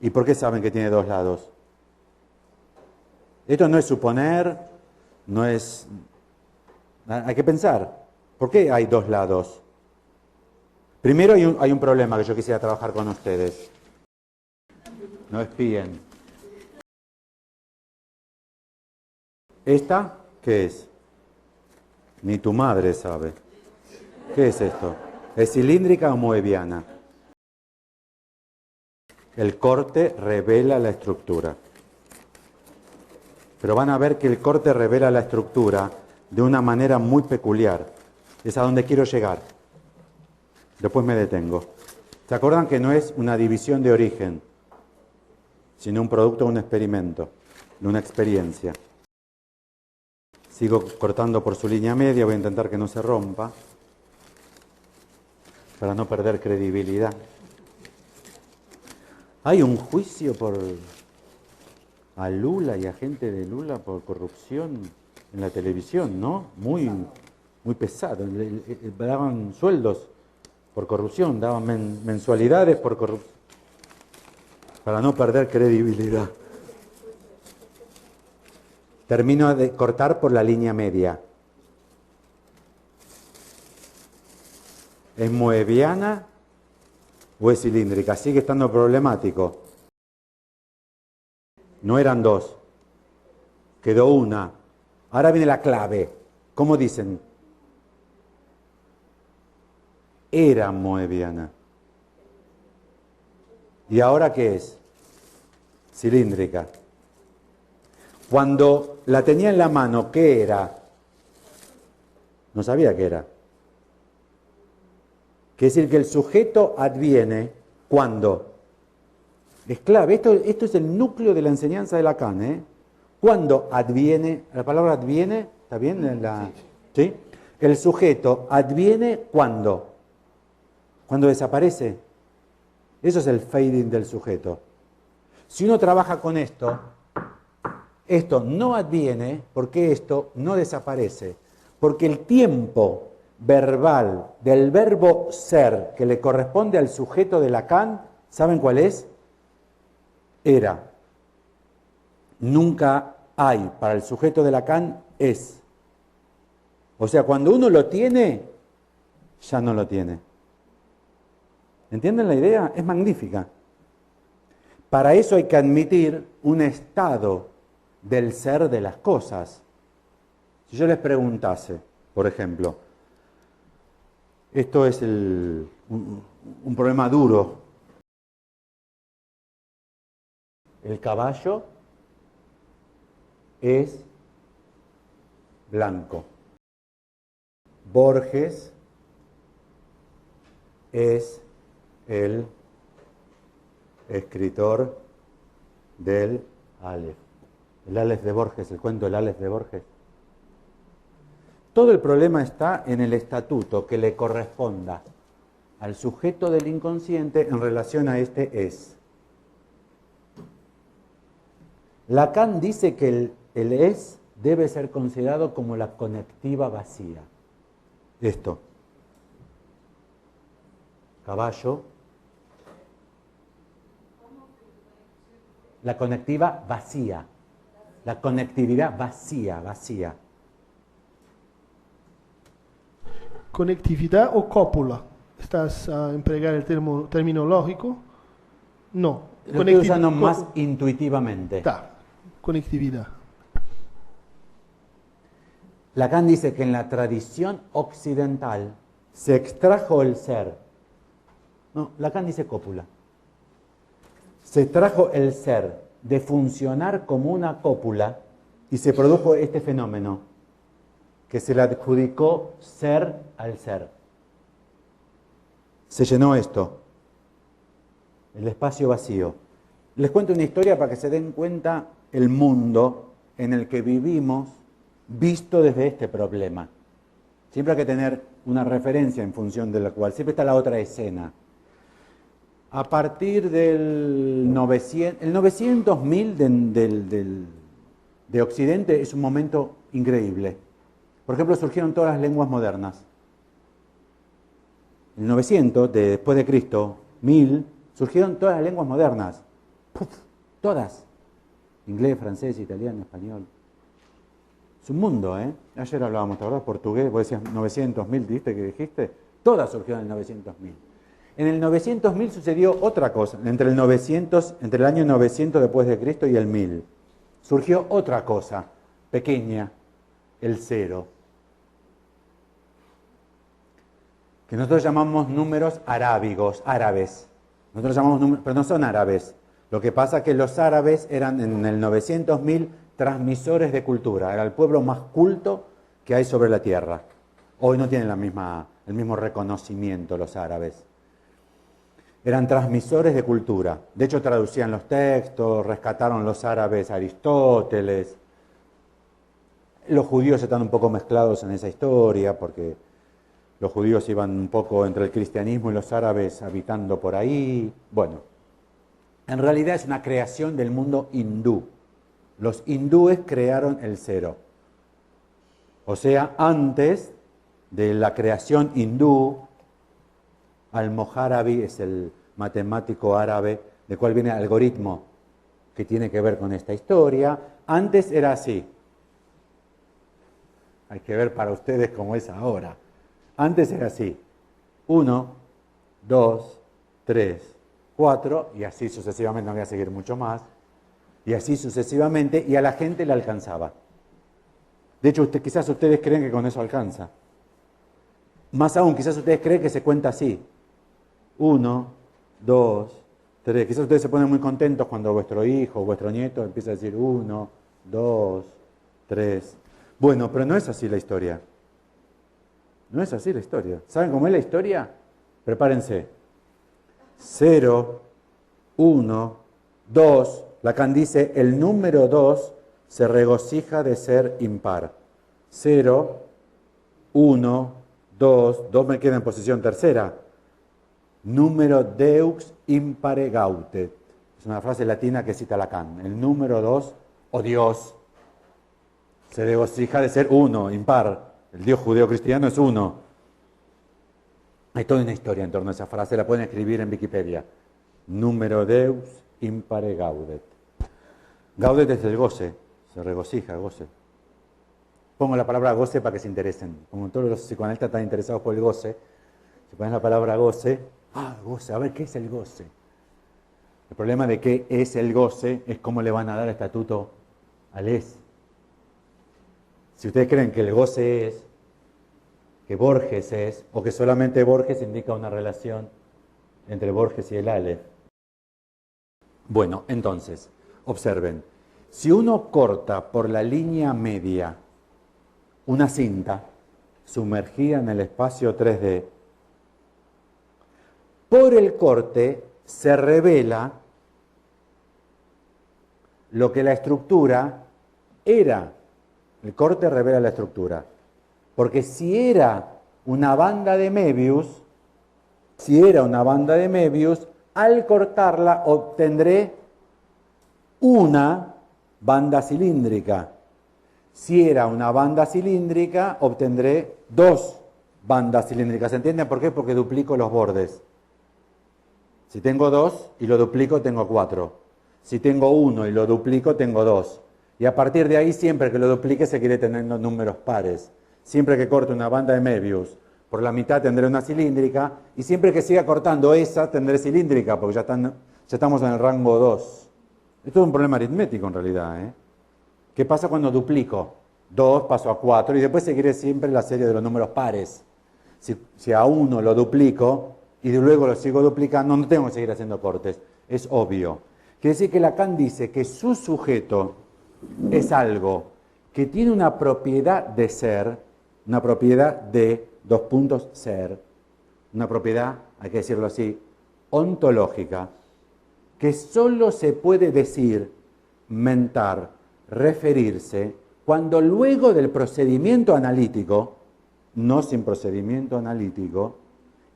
¿Y por qué saben que tiene 2 lados? Esto no es suponer, no es... Hay que pensar, ¿por qué hay 2 lados? Primero hay un problema que yo quisiera trabajar con ustedes. No espíen. ¿Esta qué es? Ni tu madre sabe. ¿Qué es esto? ¿Es cilíndrica o moebiana? El corte revela la estructura. Pero van a ver que el corte revela la estructura de una manera muy peculiar. Es a donde quiero llegar. Después me detengo. ¿Se acuerdan que no es una división de origen, sino un producto de un experimento, de una experiencia? Sigo cortando por su línea media, voy a intentar que no se rompa, para no perder credibilidad. Hay un juicio a Lula y a gente de Lula por corrupción en la televisión, ¿no? Muy pesado. Daban sueldos por corrupción, daban mensualidades por corrupción, para no perder credibilidad. Termino de cortar por la línea media. ¿Es moebiana o es cilíndrica? Sigue estando problemático. No eran 2. Quedó una. Ahora viene la clave. ¿Cómo dicen? Era moebiana. ¿Y ahora qué es? Cilíndrica. Cuando la tenía en la mano, ¿qué era? No sabía qué era. Quiere decir que el sujeto adviene cuando. Es clave, esto es el núcleo de la enseñanza de Lacan, ¿eh? Cuando adviene, la palabra adviene, ¿está bien? ¿Sí? El sujeto adviene cuando desaparece. Eso es el fading del sujeto. Si uno trabaja con esto no adviene porque esto no desaparece. Porque el tiempo verbal del verbo ser que le corresponde al sujeto de Lacan, ¿saben cuál es? Era. Nunca hay. Para el sujeto de Lacan es. O sea, cuando uno lo tiene, ya no lo tiene. ¿Entienden la idea? Es magnífica. Para eso hay que admitir un estado del ser de las cosas. Si yo les preguntase, por ejemplo, esto es un problema duro. El caballo es blanco. Borges es el escritor del Aleph. El Aleph de Borges, el cuento del Aleph de Borges. Todo el problema está en el estatuto que le corresponda al sujeto del inconsciente en relación a este es. Lacan dice que el es debe ser considerado como la conectiva vacía. Esto. Caballo. La conectiva vacía. La conectividad vacía, vacía. ¿Conectividad o cópula? ¿Estás a emplear el término lógico? No. Lo estoy usando más intuitivamente. Está. Conectividad. Lacan dice que en la tradición occidental se extrajo el ser. No, Lacan dice cópula. Se extrajo el ser de funcionar como una cópula y se produjo este fenómeno que se le adjudicó ser al ser. Se llenó esto, el espacio vacío. Les cuento una historia para que se den cuenta el mundo en el que vivimos visto desde este problema. Siempre hay que tener una referencia en función de la cual, siempre está la otra escena. A partir del 900, el 900.000 de Occidente es un momento increíble. Por ejemplo, surgieron todas las lenguas modernas. En el 900, después de Cristo, 1000, surgieron todas las lenguas modernas. ¡Puf! Todas. Inglés, francés, italiano, español. Es un mundo, ¿eh? Ayer hablábamos, ¿te acordás? Portugués, vos decías 900.000, ¿viste que dijiste? Todas surgieron en el 900.000. En el 900.000 sucedió otra cosa. Entre el año 900 después de Cristo y el 1000. Surgió otra cosa, pequeña, el cero. Que nosotros llamamos números arábigos, árabes. Nosotros llamamos números, pero no son árabes. Lo que pasa es que los árabes eran en el 900.000 transmisores de cultura. Era el pueblo más culto que hay sobre la tierra. Hoy no tienen el mismo reconocimiento los árabes. Eran transmisores de cultura. De hecho, traducían los textos, rescataron los árabes a Aristóteles. Los judíos están un poco mezclados en esa historia, porque los judíos iban un poco entre el cristianismo y los árabes habitando por ahí. Bueno, en realidad es una creación del mundo hindú. Los hindúes crearon el cero. O sea, antes de la creación hindú, Al-Mohárabi es el matemático árabe, del cual viene algoritmo, que tiene que ver con esta historia. Antes era así. Hay que ver para ustedes cómo es ahora. Antes era así. 1, 2, 3, 4, y así sucesivamente, no voy a seguir mucho más. Y así sucesivamente, y a la gente le alcanzaba. De hecho, quizás ustedes creen que con eso alcanza. Más aún, quizás ustedes creen que se cuenta así. 1, 2, 3. Quizás ustedes se ponen muy contentos cuando vuestro hijo o vuestro nieto empieza a decir 1, 2, 3. Bueno, pero no es así la historia. No es así la historia. ¿Saben cómo es la historia? Prepárense. 0, 1, 2. Lacan dice, el número 2 se regocija de ser impar. 0, 1, 2. 2 me queda en posición tercera. Número deux impare gaudet. Es una frase latina que cita Lacan. El número 2, o Dios, se regocija de ser 1, impar. El Dios judeo-cristiano es 1. Hay toda una historia en torno a esa frase, la pueden escribir en Wikipedia. Número deus impare gaudet. Gaudet es el goce, se regocija, goce. Pongo la palabra goce para que se interesen. Como todos los psicoanalistas están interesados por el goce, si ponen la palabra goce, goce, a ver, ¿qué es el goce? El problema de qué es el goce es cómo le van a dar estatuto al es. Si ustedes creen que el goce es, que Borges es, o que solamente Borges indica una relación entre Borges y el Aleph. Bueno, entonces, observen, si uno corta por la línea media una cinta sumergida en el espacio 3D, por el corte se revela lo que la estructura era. El corte revela la estructura. Porque si era una banda de Möbius, al cortarla obtendré una banda cilíndrica. Si era una banda cilíndrica, obtendré dos bandas cilíndricas. ¿Entienden por qué? Porque duplico los bordes. Si tengo 2 y lo duplico, tengo 4. Si tengo 1 y lo duplico, tengo 2. Y a partir de ahí, siempre que lo duplique, seguiré teniendo números pares. Siempre que corte una banda de Möbius, por la mitad tendré una cilíndrica, y siempre que siga cortando esa, tendré cilíndrica, porque ya estamos en el rango 2. Esto es un problema aritmético en realidad, ¿eh? ¿Qué pasa cuando duplico? 2 paso a 4, y después seguiré siempre la serie de los números pares. Si a 1 lo duplico, y luego lo sigo duplicando, no tengo que seguir haciendo cortes. Es obvio. Quiere decir que Lacan dice que su sujeto es algo que tiene una propiedad de ser, una propiedad de ser, una propiedad, hay que decirlo así, ontológica, que solo se puede decir, mentar, referirse, cuando luego del procedimiento analítico, no sin procedimiento analítico,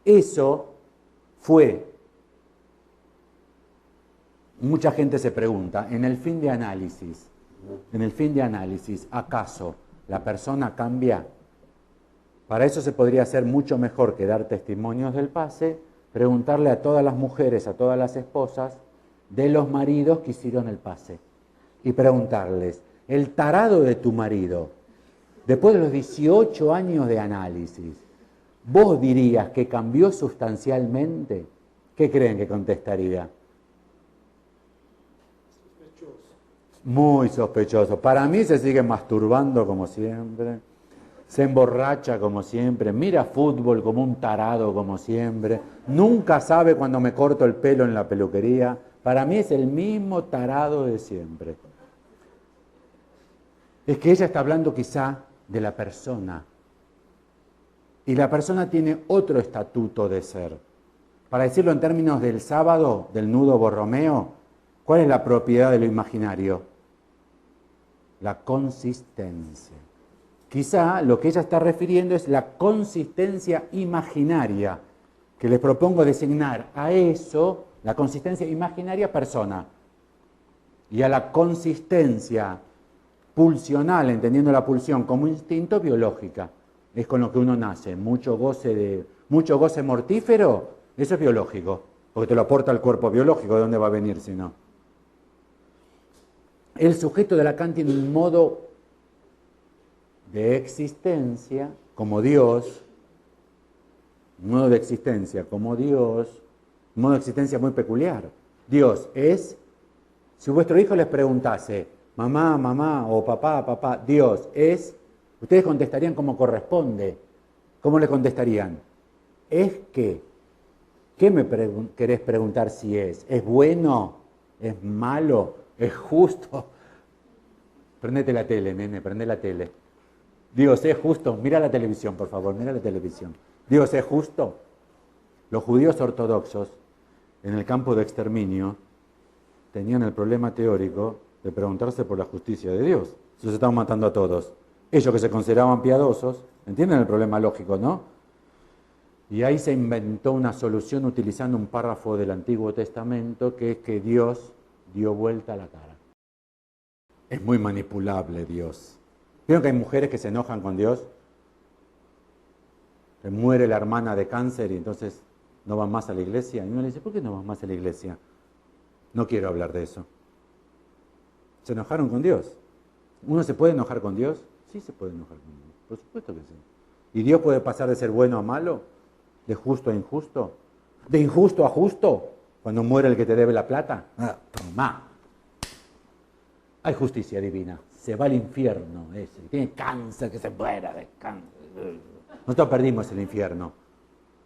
eso fue. Mucha gente se pregunta, en el fin de análisis, ¿acaso la persona cambia? Para eso se podría hacer mucho mejor que dar testimonios del pase, preguntarle a todas las mujeres, a todas las esposas de los maridos que hicieron el pase y preguntarles, el tarado de tu marido, después de los 18 años de análisis, ¿vos dirías que cambió sustancialmente? ¿Qué creen que contestaría? Muy sospechoso. Para mí se sigue masturbando como siempre, se emborracha como siempre, mira fútbol como un tarado como siempre, nunca sabe cuando me corto el pelo en la peluquería. Para mí es el mismo tarado de siempre. Es que ella está hablando quizá de la persona. Y la persona tiene otro estatuto de ser. Para decirlo en términos del sábado, del nudo Borromeo, ¿cuál es la propiedad de lo imaginario? La consistencia. Quizá lo que ella está refiriendo es la consistencia imaginaria, que les propongo designar a eso, la consistencia imaginaria persona, y a la consistencia pulsional, entendiendo la pulsión como instinto, biológica. Es con lo que uno nace. Mucho goce mortífero, eso es biológico, porque te lo aporta el cuerpo biológico. ¿De dónde va a venir si no? El sujeto de Lacan tiene un modo de existencia como Dios, un modo de existencia como Dios, un modo de existencia muy peculiar. Dios es, si vuestro hijo les preguntase, mamá, mamá, o papá, papá, Dios es, ustedes contestarían como corresponde. ¿Cómo le contestarían? Es que. ¿Qué me querés preguntar si es? ¿Es bueno? ¿Es malo? ¿Es justo? Prendete la tele, nene, prende la tele. Dios es justo. Mira la televisión, por favor, mira la televisión. Dios es justo. Los judíos ortodoxos, en el campo de exterminio, tenían el problema teórico de preguntarse por la justicia de Dios. Se estaban matando a todos. Ellos que se consideraban piadosos, ¿entienden el problema lógico, no? Y ahí se inventó una solución utilizando un párrafo del Antiguo Testamento, que es que Dios dio vuelta a la cara. Es muy manipulable Dios. ¿Vieron que hay mujeres que se enojan con Dios? Que muere la hermana de cáncer y entonces no van más a la iglesia. Y uno le dice, ¿por qué no vas más a la iglesia? No quiero hablar de eso. Se enojaron con Dios. ¿Uno se puede enojar con Dios? Sí se puede enojar con Dios, por supuesto que sí. ¿Y Dios puede pasar de ser bueno a malo? ¿De justo a injusto? ¿De injusto a justo? Cuando muere el que te debe la plata. Toma. Hay justicia divina. Se va al infierno ese. Tiene cáncer, que se muera de cáncer. Nosotros perdimos el infierno.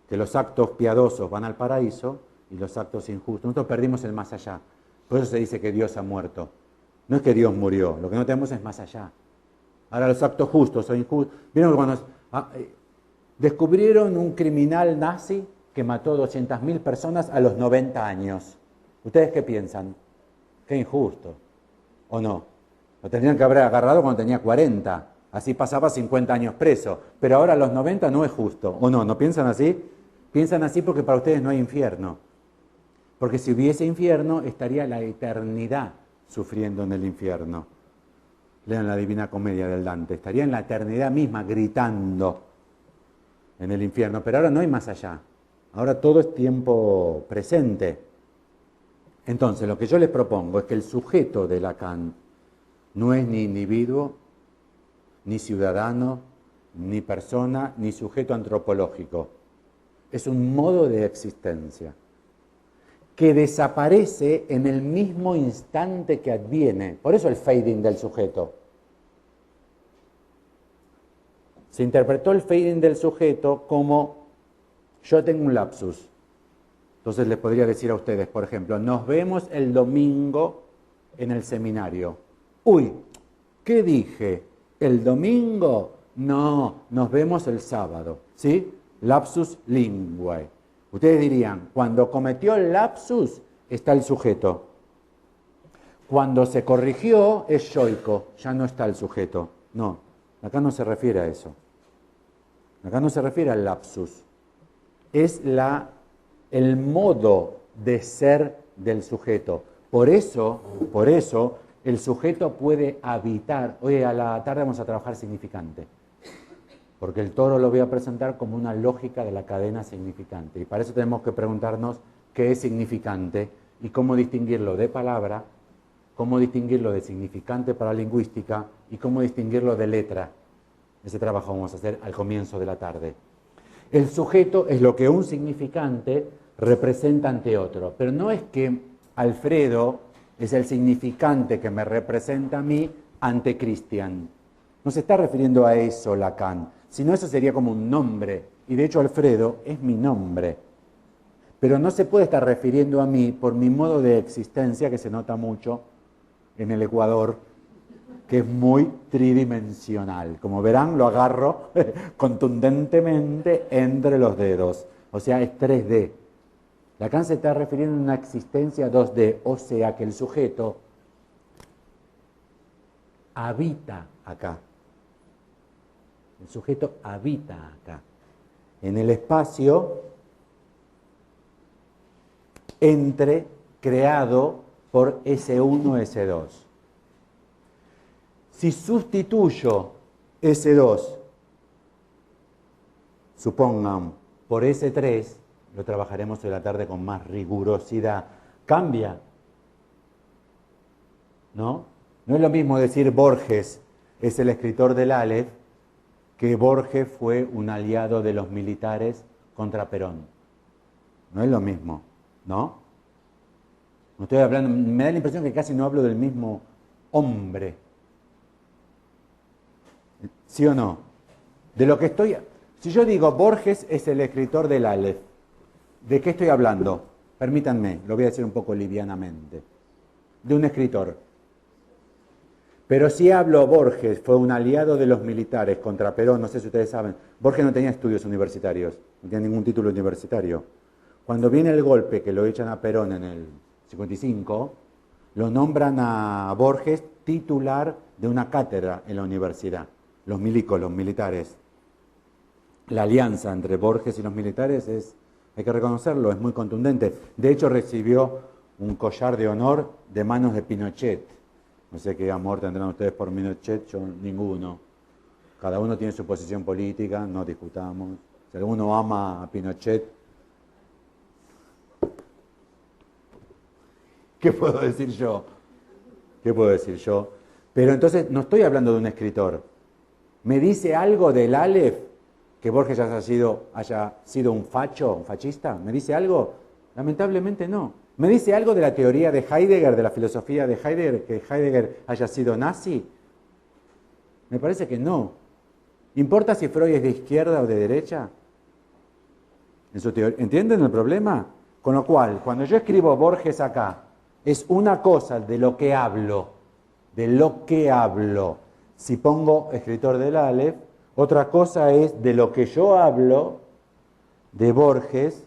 Que los actos piadosos van al paraíso y los actos injustos. Nosotros perdimos el más allá. Por eso se dice que Dios ha muerto. No es que Dios murió. Lo que no tenemos es más allá. Ahora los actos justos o injustos. ¿Vieron que cuando descubrieron un criminal nazi que mató 200.000 personas a los 90 años? ¿Ustedes qué piensan? Qué injusto. ¿O no? Lo tendrían que haber agarrado cuando tenía 40. Así pasaba 50 años preso. Pero ahora a los 90 no es justo. ¿O no? ¿No piensan así? Piensan así porque para ustedes no hay infierno. Porque si hubiese infierno, estaría la eternidad sufriendo en el infierno. Lean la Divina Comedia del Dante. Estaría en la eternidad misma gritando en el infierno. Pero ahora no hay más allá. Ahora todo es tiempo presente. Entonces, lo que yo les propongo es que el sujeto de Lacan no es ni individuo, ni ciudadano, ni persona, ni sujeto antropológico. Es un modo de existencia que desaparece en el mismo instante que adviene. Por eso el fading del sujeto. Se interpretó el fading del sujeto como yo tengo un lapsus. Entonces les podría decir a ustedes, por ejemplo, nos vemos el domingo en el seminario. Uy, ¿qué dije? ¿El domingo? No, nos vemos el sábado. ¿Sí? Lapsus linguae. Ustedes dirían, cuando cometió el lapsus está el sujeto. Cuando se corrigió es yoico, ya no está el sujeto. No, acá no se refiere a eso. Acá no se refiere al lapsus. Es el modo de ser del sujeto. Por eso, el sujeto puede habitar. Hoy a la tarde vamos a trabajar significante. Porque el toro lo voy a presentar como una lógica de la cadena significante. Y para eso tenemos que preguntarnos qué es significante y cómo distinguirlo de palabra, cómo distinguirlo de significante para lingüística y cómo distinguirlo de letra. Ese trabajo vamos a hacer al comienzo de la tarde. El sujeto es lo que un significante representa ante otro. Pero no es que Alfredo es el significante que me representa a mí ante Cristian. No se está refiriendo a eso Lacan, sino eso sería como un nombre. Y de hecho Alfredo es mi nombre. Pero no se puede estar refiriendo a mí por mi modo de existencia, que se nota mucho en el Ecuador, que es muy tridimensional. Como verán, lo agarro contundentemente entre los dedos. O sea, es 3D. Lacan se está refiriendo a una existencia 2D, o sea que el sujeto habita acá. El sujeto habita acá, en el espacio creado por S1, S2. Si sustituyo S2, supongan, por S3, lo trabajaremos hoy la tarde con más rigurosidad, cambia, ¿no? No es lo mismo decir Borges es el escritor del Aleph, que Borges fue un aliado de los militares contra Perón. No es lo mismo, ¿no? No estoy hablando, me da la impresión que casi no hablo del mismo hombre. ¿Sí o no? De lo que si yo digo Borges es el escritor del Aleph, ¿de qué estoy hablando? Permítanme, lo voy a decir un poco livianamente. De un escritor. Pero si hablo Borges fue un aliado de los militares contra Perón, no sé si ustedes saben, Borges no tenía estudios universitarios, no tenía ningún título universitario. Cuando viene el golpe que lo echan a Perón en el 55, lo nombran a Borges titular de una cátedra en la universidad. Los milicos, los militares. La alianza entre Borges y los militares hay que reconocerlo, es muy contundente. De hecho recibió un collar de honor de manos de Pinochet. No sé qué amor tendrán ustedes por Pinochet, yo ninguno. Cada uno tiene su posición política, no discutamos. Si alguno ama a Pinochet, ¿qué puedo decir yo? ¿Qué puedo decir yo? Pero entonces no estoy hablando de un escritor. ¿Me dice algo del Aleph que Borges haya sido un facho, un fascista? ¿Me dice algo? Lamentablemente no. ¿Me dice algo de la teoría de Heidegger, de la filosofía de Heidegger, que Heidegger haya sido nazi? Me parece que no. ¿Importa si Freud es de izquierda o de derecha? En su teoría. ¿Entienden el problema? Con lo cual, cuando yo escribo Borges acá, es una cosa de lo que hablo, Si pongo escritor del Aleph, otra cosa es de lo que yo hablo de Borges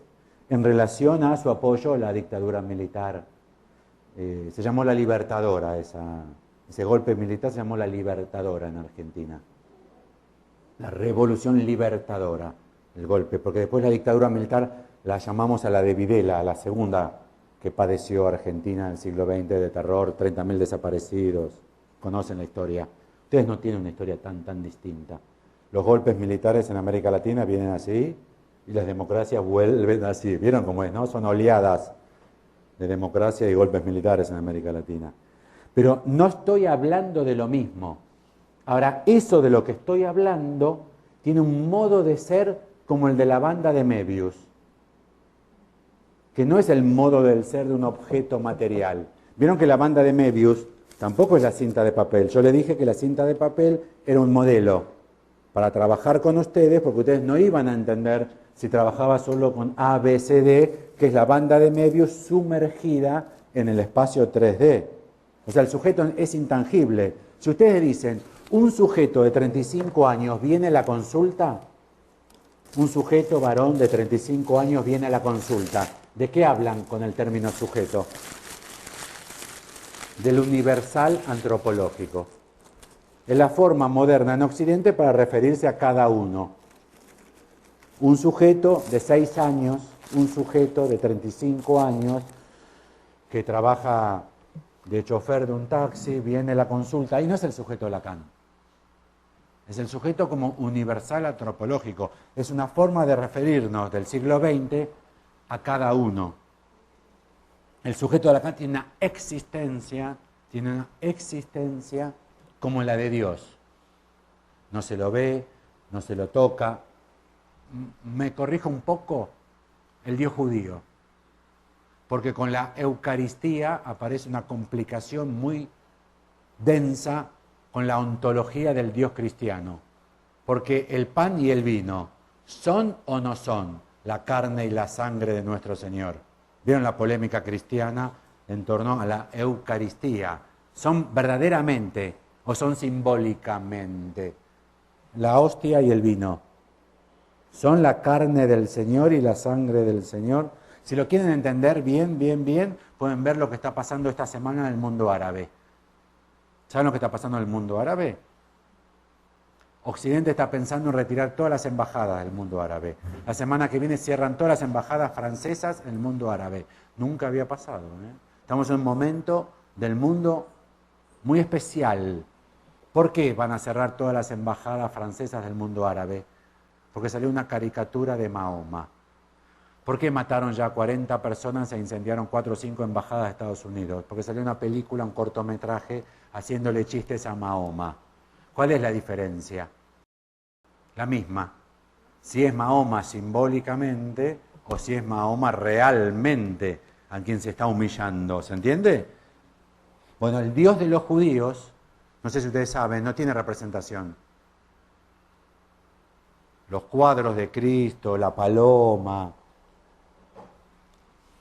en relación a su apoyo a la dictadura militar. Se llamó la Libertadora, ese golpe militar se llamó la Libertadora en Argentina. la revolución libertadora, el golpe, porque después la dictadura militar la llamamos a la de Videla, a la segunda que padeció Argentina en el siglo XX de terror, 30.000 desaparecidos, conocen la historia. Ustedes no tienen una historia tan distinta. Los golpes militares en América Latina vienen así y las democracias vuelven así. ¿Vieron cómo es, no? Son oleadas de democracia y golpes militares en América Latina. Pero no estoy hablando de lo mismo. Ahora, eso de lo que estoy hablando tiene un modo de ser como el de la banda de Möbius, que no es el modo del ser de un objeto material. Vieron que la banda de Möbius tampoco es la cinta de papel. Yo le dije que la cinta de papel era un modelo para trabajar con ustedes, porque ustedes no iban a entender si trabajaba solo con A, B, C, D, que es la banda de Möbius sumergida en el espacio 3D. O sea, el sujeto es intangible. Si ustedes dicen, un sujeto de 35 años viene a la consulta, un sujeto varón de 35 años viene a la consulta, ¿de qué hablan con el término sujeto? Del universal antropológico. Es la forma moderna en Occidente para referirse a cada uno. Un sujeto de 6 años, un sujeto de 35 años que trabaja de chofer de un taxi, viene a la consulta. Ahí no es el sujeto de Lacan. Es el sujeto como universal antropológico. Es una forma de referirnos del siglo XX a cada uno. El sujeto de Lacan tiene una existencia como la de Dios. No se lo ve, no se lo toca. Me corrijo un poco, el Dios judío. Porque con la Eucaristía aparece una complicación muy densa con la ontología del Dios cristiano. Porque el pan y el vino, ¿son o no son la carne y la sangre de nuestro Señor? ¿Vieron la polémica cristiana en torno a la Eucaristía? ¿Son verdaderamente o son simbólicamente la hostia y el vino? ¿Son la carne del Señor y la sangre del Señor? Si lo quieren entender bien, pueden ver lo que está pasando esta semana en el mundo árabe. ¿Saben lo que está pasando en el mundo árabe? Occidente está pensando en retirar todas las embajadas del mundo árabe. La semana que viene cierran todas las embajadas francesas en el mundo árabe. Nunca había pasado, ¿eh? Estamos en un momento del mundo muy especial. ¿Por qué van a cerrar todas las embajadas francesas del mundo árabe? Porque salió una caricatura de Mahoma. ¿Por qué mataron ya 40 personas e incendiaron 4 o 5 embajadas de Estados Unidos? Porque salió una película, un cortometraje, haciéndole chistes a Mahoma. ¿Cuál es la diferencia? La misma. Si es Mahoma simbólicamente o si es Mahoma realmente a quien se está humillando. ¿Se entiende? Bueno, el Dios de los judíos, no sé si ustedes saben, no tiene representación. Los cuadros de Cristo, la paloma,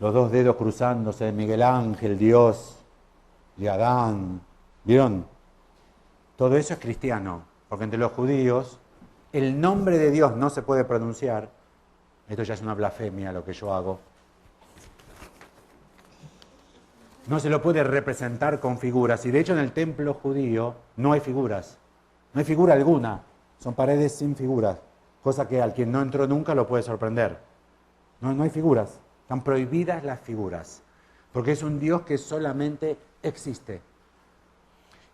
los 2 dedos cruzándose de Miguel Ángel, Dios y Adán. ¿Vieron? Todo eso es cristiano, porque entre los judíos el nombre de Dios no se puede pronunciar. Esto ya es una blasfemia lo que yo hago. No se lo puede representar con figuras. Y de hecho en el templo judío no hay figuras. No hay figura alguna. Son paredes sin figuras. Cosa que al quien no entró nunca lo puede sorprender. No hay figuras. Están prohibidas las figuras. Porque es un Dios que solamente existe.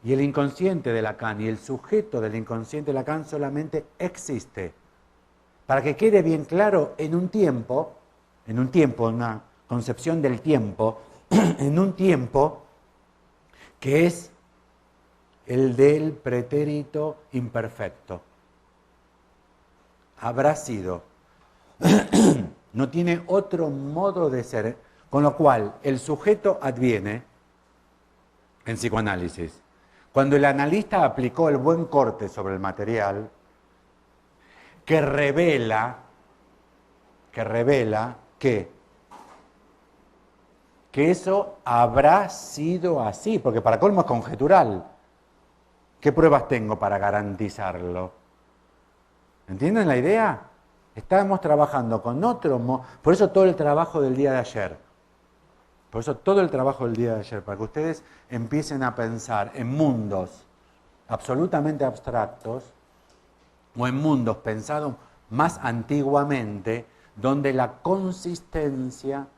Y el inconsciente de Lacan y el sujeto del inconsciente de Lacan solamente existe. Para que quede bien claro, en un tiempo, una concepción del tiempo, en un tiempo que es el del pretérito imperfecto. Habrá sido. No tiene otro modo de ser, con lo cual el sujeto adviene en psicoanálisis. Cuando el analista aplicó el buen corte sobre el material, que revela que eso habrá sido así, porque para colmo es conjetural. ¿Qué pruebas tengo para garantizarlo? ¿Entienden la idea? Estábamos trabajando con otro modo, por eso todo el trabajo del día de ayer. Por eso todo el trabajo del día de ayer, para que ustedes empiecen a pensar en mundos absolutamente abstractos, o en mundos pensados más antiguamente, donde la consistencia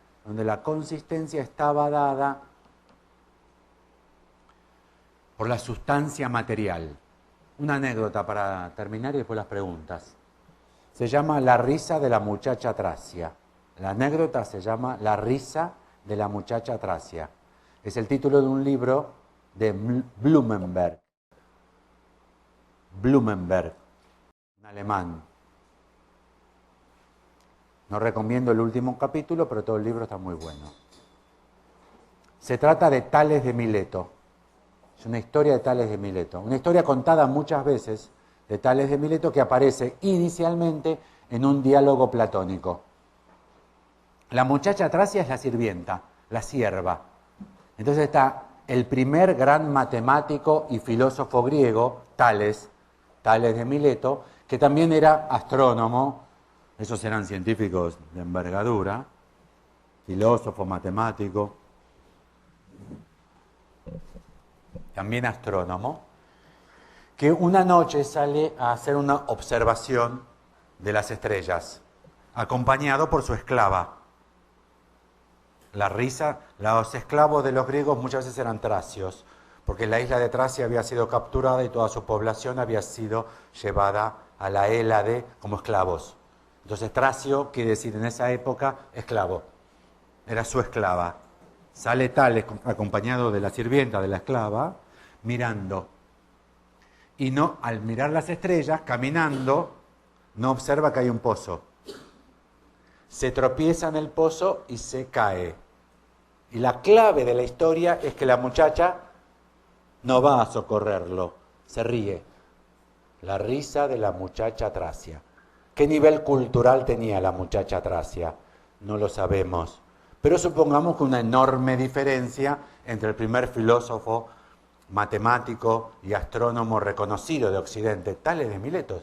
estaba dada por la sustancia material. Una anécdota para terminar y después las preguntas. Se llama La risa de la muchacha Tracia. La anécdota se llama La risa de la muchacha Tracia. Es el título de un libro de Blumenberg. Blumenberg, un alemán. No recomiendo el último capítulo, pero todo el libro está muy bueno. Se trata de Tales de Mileto. Es una historia de Tales de Mileto. Una historia contada muchas veces de Tales de Mileto que aparece inicialmente en un diálogo platónico. La muchacha Tracia es la sirvienta, la sierva. Entonces está el primer gran matemático y filósofo griego, Tales de Mileto, que también era astrónomo. Esos eran científicos de envergadura, filósofo, matemático, también astrónomo, que una noche sale a hacer una observación de las estrellas, acompañado por su esclava. Los esclavos de los griegos muchas veces eran tracios, porque la isla de Tracia había sido capturada y toda su población había sido llevada a la Hélade como esclavos. Entonces tracio quiere decir en esa época esclavo, era su esclava. Sale Tales acompañado de la sirvienta, de la esclava, mirando. Y no, al mirar las estrellas, caminando, no observa que hay un pozo. Se tropieza en el pozo y se cae. Y la clave de la historia es que la muchacha no va a socorrerlo, se ríe. La risa de la muchacha Tracia. ¿Qué nivel cultural tenía la muchacha Tracia? No lo sabemos. Pero supongamos que una enorme diferencia entre el primer filósofo, matemático y astrónomo reconocido de Occidente, Tales de Mileto.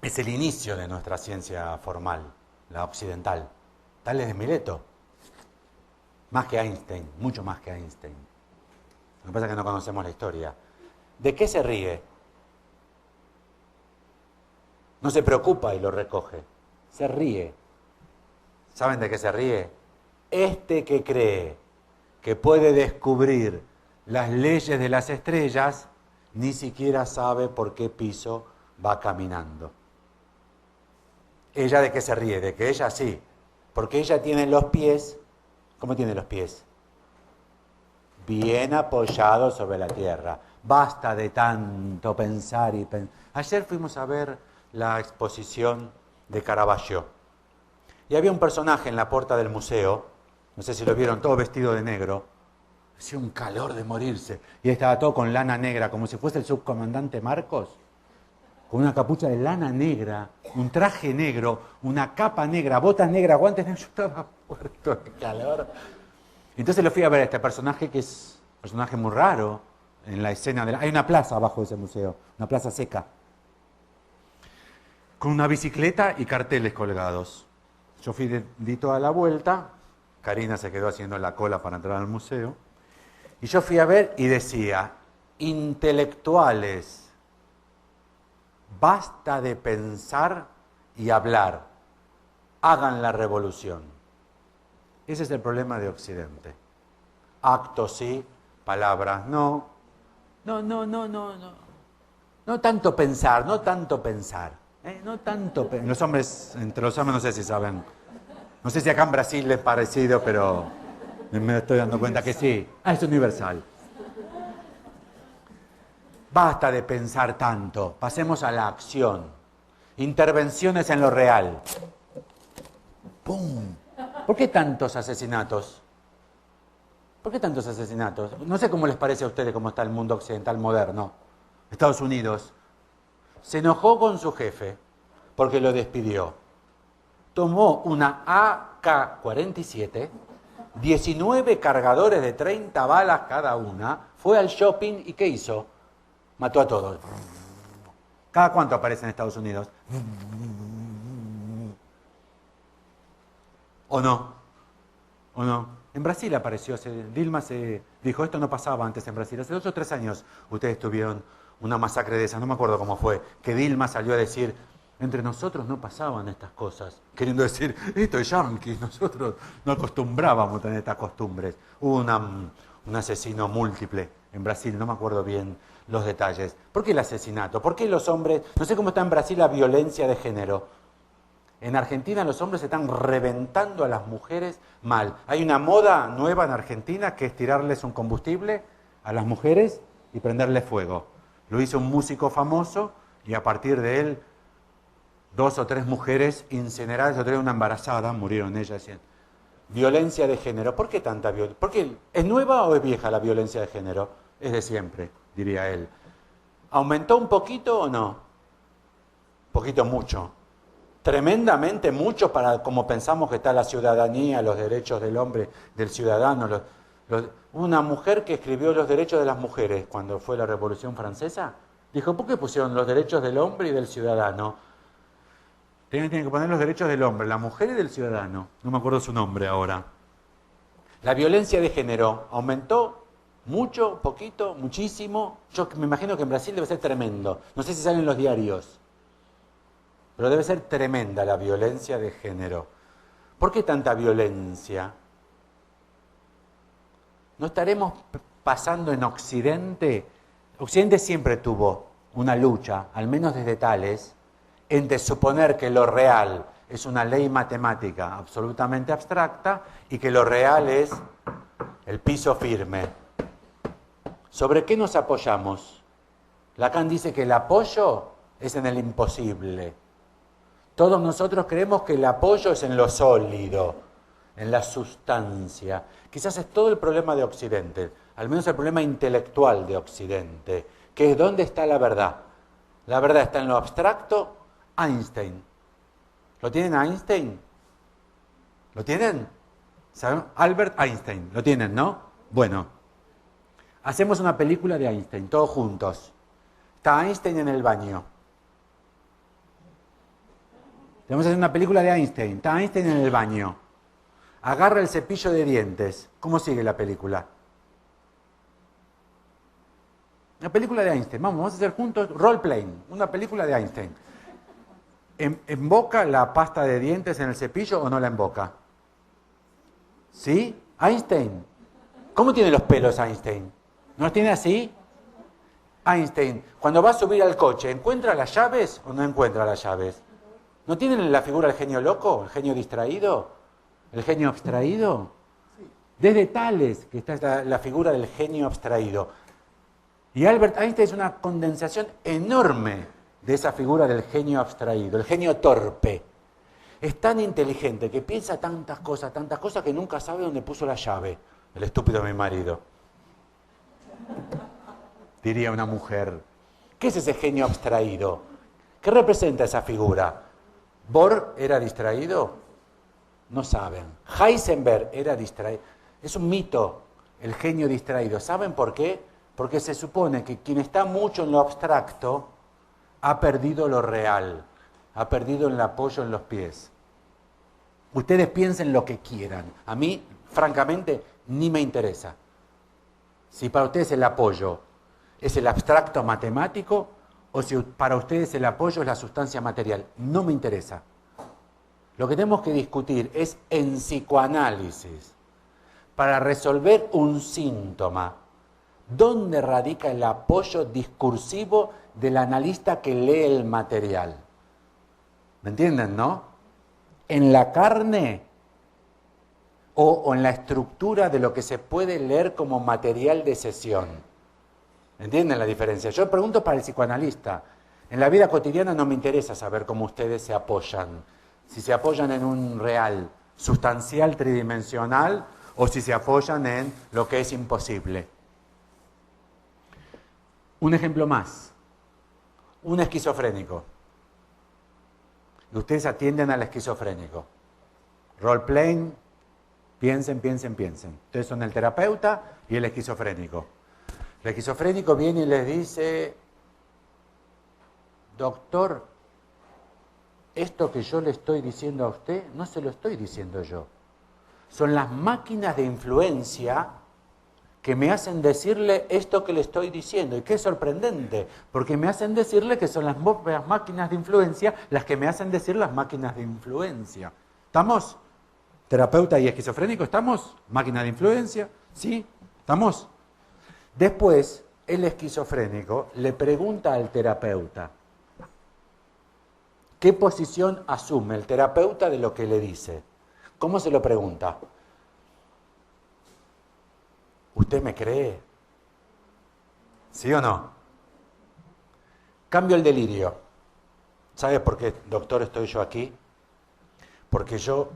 Es el inicio de nuestra ciencia formal, la occidental. Tales de Mileto. Más que Einstein, mucho más que Einstein. Lo que pasa es que no conocemos la historia. ¿De qué se ríe? No se preocupa y lo recoge. Se ríe. ¿Saben de qué se ríe? Este que cree que puede descubrir las leyes de las estrellas, ni siquiera sabe por qué piso va caminando. ¿Ella de qué se ríe? De que ella sí, porque ella tiene los pies, ¿cómo tiene los pies? Bien apoyados sobre la tierra. Basta de tanto pensar y pensar. Ayer fuimos a ver la exposición de Caravaggio. Y había un personaje en la puerta del museo, no sé si lo vieron, todo vestido de negro. Hacía un calor de morirse. Y estaba todo con lana negra, como si fuese el subcomandante Marcos. Con una capucha de lana negra, un traje negro, una capa negra, botas negras, guantes negros. Yo estaba muerto de calor. Entonces lo fui a ver a este personaje, que es un personaje muy raro, en la escena de hay una plaza abajo de ese museo, una plaza seca, con una bicicleta y carteles colgados. Yo di toda la vuelta, Karina se quedó haciendo la cola para entrar al museo, y yo fui a ver y decía, intelectuales, basta de pensar y hablar, hagan la revolución. Ese es el problema de Occidente. Actos sí, palabras no. No tanto pensar, no tanto pensar. No tanto los hombres, entre los hombres no sé si saben. No sé si acá en Brasil es parecido, pero me estoy dando cuenta que sí. Es universal. Basta de pensar tanto. Pasemos a la acción. Intervenciones en lo real. ¡Pum! ¿Por qué tantos asesinatos? ¿Por qué tantos asesinatos? No sé cómo les parece a ustedes cómo está el mundo occidental moderno. Estados Unidos se enojó con su jefe porque lo despidió. Tomó una AK-47, 19 cargadores de 30 balas cada una, fue al shopping y ¿qué hizo? Mató a todos. ¿Cada cuánto aparece en Estados Unidos? ¿O no? ¿O no? En Brasil apareció, Dilma se dijo, esto no pasaba antes en Brasil. Hace 2 o 3 años ustedes tuvieron una masacre de esas, no me acuerdo cómo fue, que Dilma salió a decir, entre nosotros no pasaban estas cosas, queriendo decir, esto es yanquis, nosotros no acostumbrábamos a tener estas costumbres. Hubo un asesino múltiple en Brasil, no me acuerdo bien los detalles. ¿Por qué el asesinato? ¿Por qué los hombres, no sé cómo está en Brasil la violencia de género? En Argentina los hombres están reventando a las mujeres mal. Hay una moda nueva en Argentina que es tirarles un combustible a las mujeres y prenderles fuego. Lo hizo un músico famoso y a partir de él 2 o 3 mujeres incineradas, otra vez una embarazada, murieron ellas. Decían, violencia de género. ¿Por qué tanta violencia? ¿Por qué? ¿Es nueva o es vieja la violencia de género? Es de siempre, diría él. ¿Aumentó un poquito o no? Poquito mucho. Tremendamente mucho para como pensamos que está la ciudadanía, los derechos del hombre, del ciudadano. Una mujer que escribió los derechos de las mujeres cuando fue la Revolución Francesa, dijo, ¿por qué pusieron los derechos del hombre y del ciudadano? Tienen que poner los derechos del hombre, la mujer y del ciudadano. No me acuerdo su nombre ahora. La violencia de género aumentó mucho, poquito, muchísimo. Yo me imagino que en Brasil debe ser tremendo. No sé si salen los diarios. Pero debe ser tremenda la violencia de género. ¿Por qué tanta violencia? ¿No estaremos pasando en Occidente? Occidente siempre tuvo una lucha, al menos desde Tales, entre suponer que lo real es una ley matemática absolutamente abstracta y que lo real es el piso firme. ¿Sobre qué nos apoyamos? Lacan dice que el apoyo es en el imposible. Todos nosotros creemos que el apoyo es en lo sólido, en la sustancia. Quizás es todo el problema de Occidente, al menos el problema intelectual de Occidente, que es dónde está la verdad. La verdad está en lo abstracto. Einstein. ¿Lo tienen a Einstein? ¿Lo tienen? ¿Saben? Albert Einstein. ¿Lo tienen, no? Bueno. Hacemos una película de Einstein, todos juntos. Está Einstein en el baño. Vamos a hacer una película de Einstein. Está Einstein en el baño. Agarra el cepillo de dientes. ¿Cómo sigue la película? Una película de Einstein. Vamos a hacer juntos role-playing. Una película de Einstein. ¿Emboca la pasta de dientes en el cepillo o no la emboca? ¿Sí? Einstein. ¿Cómo tiene los pelos Einstein? ¿No los tiene así? Einstein, cuando va a subir al coche, ¿encuentra las llaves o no encuentra las llaves? ¿No tienen la figura del genio loco, el genio distraído, el genio abstraído? Desde Tales que está la figura del genio abstraído. Y Albert Einstein es una condensación enorme de esa figura del genio abstraído, el genio torpe. Es tan inteligente que piensa tantas cosas que nunca sabe dónde puso la llave. El estúpido de mi marido. Diría una mujer. ¿Qué es ese genio abstraído? ¿Qué representa esa figura? ¿Bohr era distraído? No saben. Heisenberg era distraído. Es un mito, el genio distraído. ¿Saben por qué? Porque se supone que quien está mucho en lo abstracto ha perdido lo real, ha perdido el apoyo en los pies. Ustedes piensen lo que quieran. A mí, francamente, ni me interesa. Si para ustedes el apoyo es el abstracto matemático o si para ustedes el apoyo es la sustancia material, no me interesa. Lo que tenemos que discutir es en psicoanálisis, para resolver un síntoma, ¿dónde radica el apoyo discursivo del analista que lee el material? ¿Me entienden, no? ¿En la carne o en la estructura de lo que se puede leer como material de sesión? ¿Entienden la diferencia? Yo pregunto para el psicoanalista. En la vida cotidiana no me interesa saber cómo ustedes se apoyan. Si se apoyan en un real sustancial tridimensional o si se apoyan en lo que es imposible. Un ejemplo más. Un esquizofrénico. Y ustedes atienden al esquizofrénico. Role-playing, piensen. Ustedes son el terapeuta y el esquizofrénico. El esquizofrénico viene y les dice, doctor, esto que yo le estoy diciendo a usted, no se lo estoy diciendo yo. Son las máquinas de influencia que me hacen decirle esto que le estoy diciendo. Y qué sorprendente, porque me hacen decirle que son las máquinas de influencia las que me hacen decir las máquinas de influencia. ¿Estamos? Terapeuta y esquizofrénico, ¿estamos? ¿Máquina de influencia? ¿Sí? ¿Estamos? Después, el esquizofrénico le pregunta al terapeuta, ¿qué posición asume el terapeuta de lo que le dice? ¿Cómo se lo pregunta? ¿Usted me cree? ¿Sí o no? Cambio el delirio. ¿Sabe por qué, doctor, estoy yo aquí? Porque yo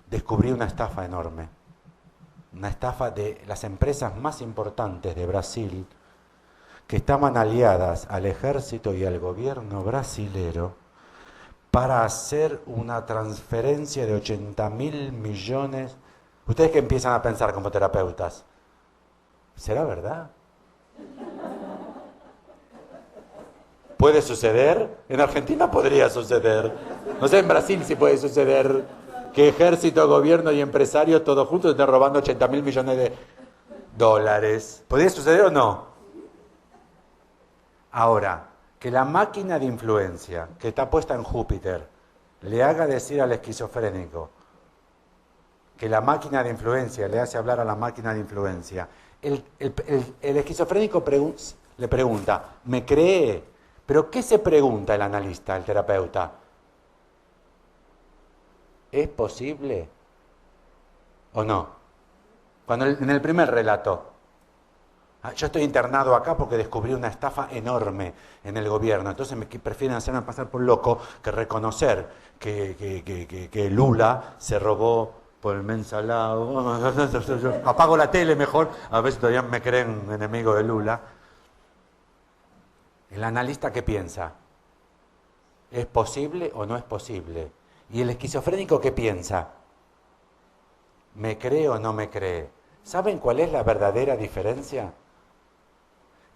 descubrí una estafa enorme. Una estafa de las empresas más importantes de Brasil, que estaban aliadas al ejército y al gobierno brasilero para hacer una transferencia de 80.000 millones. Ustedes que empiezan a pensar como terapeutas, ¿será verdad? ¿Puede suceder? En Argentina podría suceder. No sé, en Brasil sí puede suceder que ejército, gobierno y empresarios todos juntos estén robando 80.000 millones de dólares. ¿Podría suceder o no? Ahora, que la máquina de influencia que está puesta en Júpiter le haga decir al esquizofrénico que la máquina de influencia le hace hablar a la máquina de influencia. El esquizofrénico le pregunta, ¿me cree? ¿Pero qué se pregunta el analista, el terapeuta? ¿Es posible o no? Cuando en el primer relato, yo estoy internado acá porque descubrí una estafa enorme en el gobierno, entonces prefieren hacerme pasar por loco que reconocer que Lula se robó por el mensalado. Apago la tele mejor, a ver si todavía me creen enemigo de Lula. El analista, ¿qué piensa? ¿Es posible o no es posible? ¿Y el esquizofrénico qué piensa? ¿Me cree o no me cree? ¿Saben cuál es la verdadera diferencia?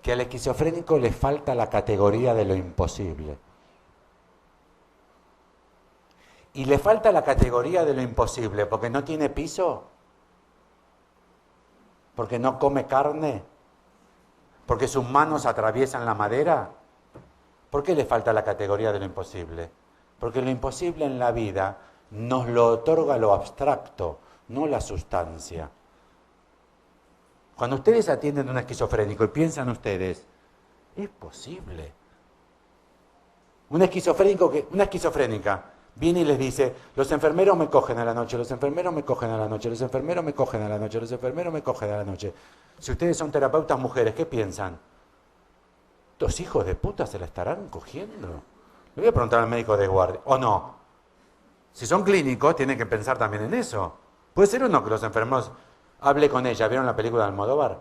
Que al esquizofrénico le falta la categoría de lo imposible. Y le falta la categoría de lo imposible porque no tiene piso, porque no come carne, porque sus manos atraviesan la madera. ¿Por qué le falta la categoría de lo imposible? Porque lo imposible en la vida nos lo otorga lo abstracto, no la sustancia. Cuando ustedes atienden a un esquizofrénico y piensan ustedes, ¿es posible? Una esquizofrénica viene y les dice, los enfermeros me cogen a la noche, los enfermeros me cogen a la noche, los enfermeros me cogen a la noche, los enfermeros me cogen a la noche. Si ustedes son terapeutas mujeres, ¿qué piensan? ¿Estos hijos de puta se la estarán cogiendo? Le voy a preguntar al médico de guardia, ¿o no? Si son clínicos, tienen que pensar también en eso. ¿Puede ser o no que los enfermeros... Hable con ella, ¿vieron la película de Almodóvar?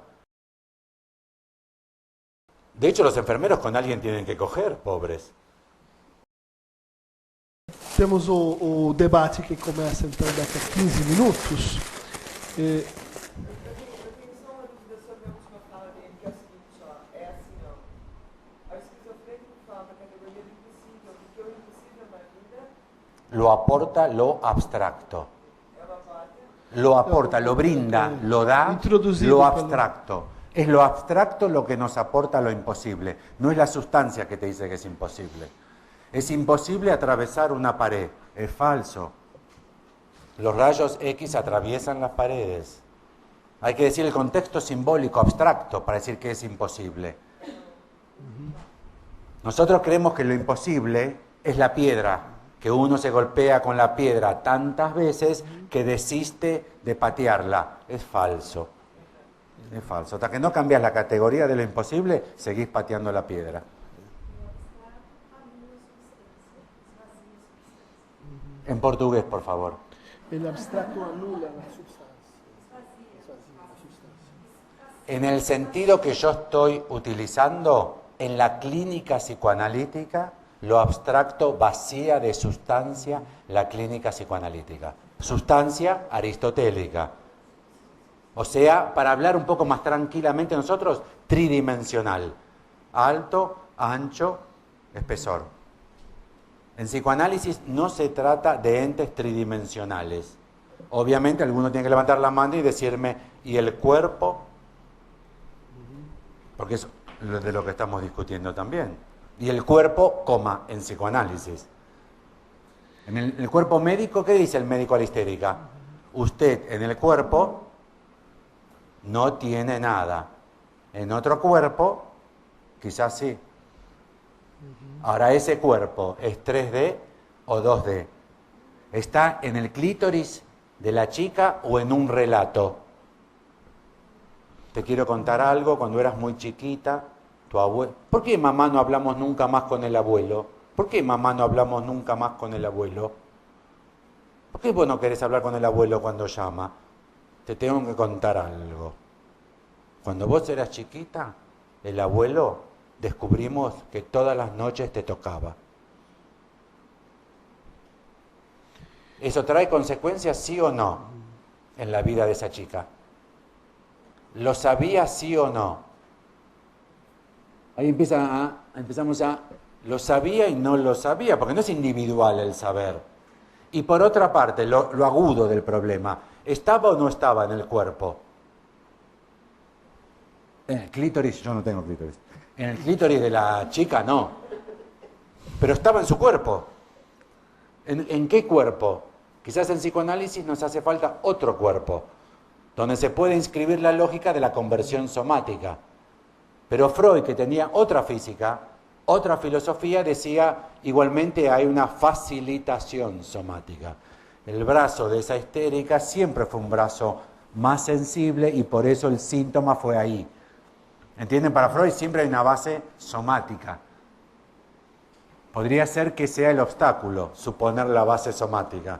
De hecho, los enfermeros con alguien tienen que coger, pobres. Temos o debate que começa então daqui a 15 minutos. Lo aporta lo abstracto. Lo aporta, lo brinda, lo da, lo abstracto. Es lo abstracto lo que nos aporta lo imposible. No es la sustancia que te dice que es imposible. Es imposible atravesar una pared. Es falso. Los rayos X atraviesan las paredes. Hay que decir el contexto simbólico, abstracto, para decir que es imposible. Nosotros creemos que lo imposible es la piedra, que uno se golpea con la piedra tantas veces que desiste de patearla. Es falso. Es falso. Hasta que no cambias la categoría de lo imposible, seguís pateando la piedra. En portugués, por favor. El abstracto anula la sustancia. En el sentido que yo estoy utilizando, en la clínica psicoanalítica, lo abstracto vacía de sustancia la clínica psicoanalítica. Sustancia aristotélica. O sea, para hablar un poco más tranquilamente nosotros, tridimensional. Alto, ancho, espesor. En psicoanálisis no se trata de entes tridimensionales. Obviamente alguno tiene que levantar la mano y decirme, ¿y el cuerpo? porque es de lo que estamos discutiendo también. Y el cuerpo, en psicoanálisis. En el cuerpo médico, ¿qué dice el médico a la histérica? Usted en el cuerpo no tiene nada. En otro cuerpo, quizás sí. Ahora, ese cuerpo es 3D o 2D. ¿Está en el clítoris de la chica o en un relato? Te quiero contar algo. Cuando eras muy chiquita, tu abuelo... ¿Por qué mamá no hablamos nunca más con el abuelo? ¿Por qué mamá no hablamos nunca más con el abuelo? ¿Por qué vos no querés hablar con el abuelo cuando llama? Te tengo que contar algo. Cuando vos eras chiquita, el abuelo, descubrimos que todas las noches te tocaba. ¿Eso trae consecuencias, sí o no, en la vida de esa chica? ¿Lo sabía, sí o no? Ahí empezamos a... Lo sabía y no lo sabía, porque no es individual el saber. Y por otra parte, lo agudo del problema, ¿estaba o no estaba en el cuerpo? En el clítoris, yo no tengo clítoris. En el clítoris de la chica, no. Pero estaba en su cuerpo. ¿En qué cuerpo? Quizás en psicoanálisis nos hace falta otro cuerpo, donde se puede inscribir la lógica de la conversión somática. Pero Freud, que tenía otra física, otra filosofía, decía igualmente hay una facilitación somática. El brazo de esa histérica siempre fue un brazo más sensible y por eso el síntoma fue ahí. ¿Entienden? Para Freud siempre hay una base somática. Podría ser que sea el obstáculo, suponer la base somática.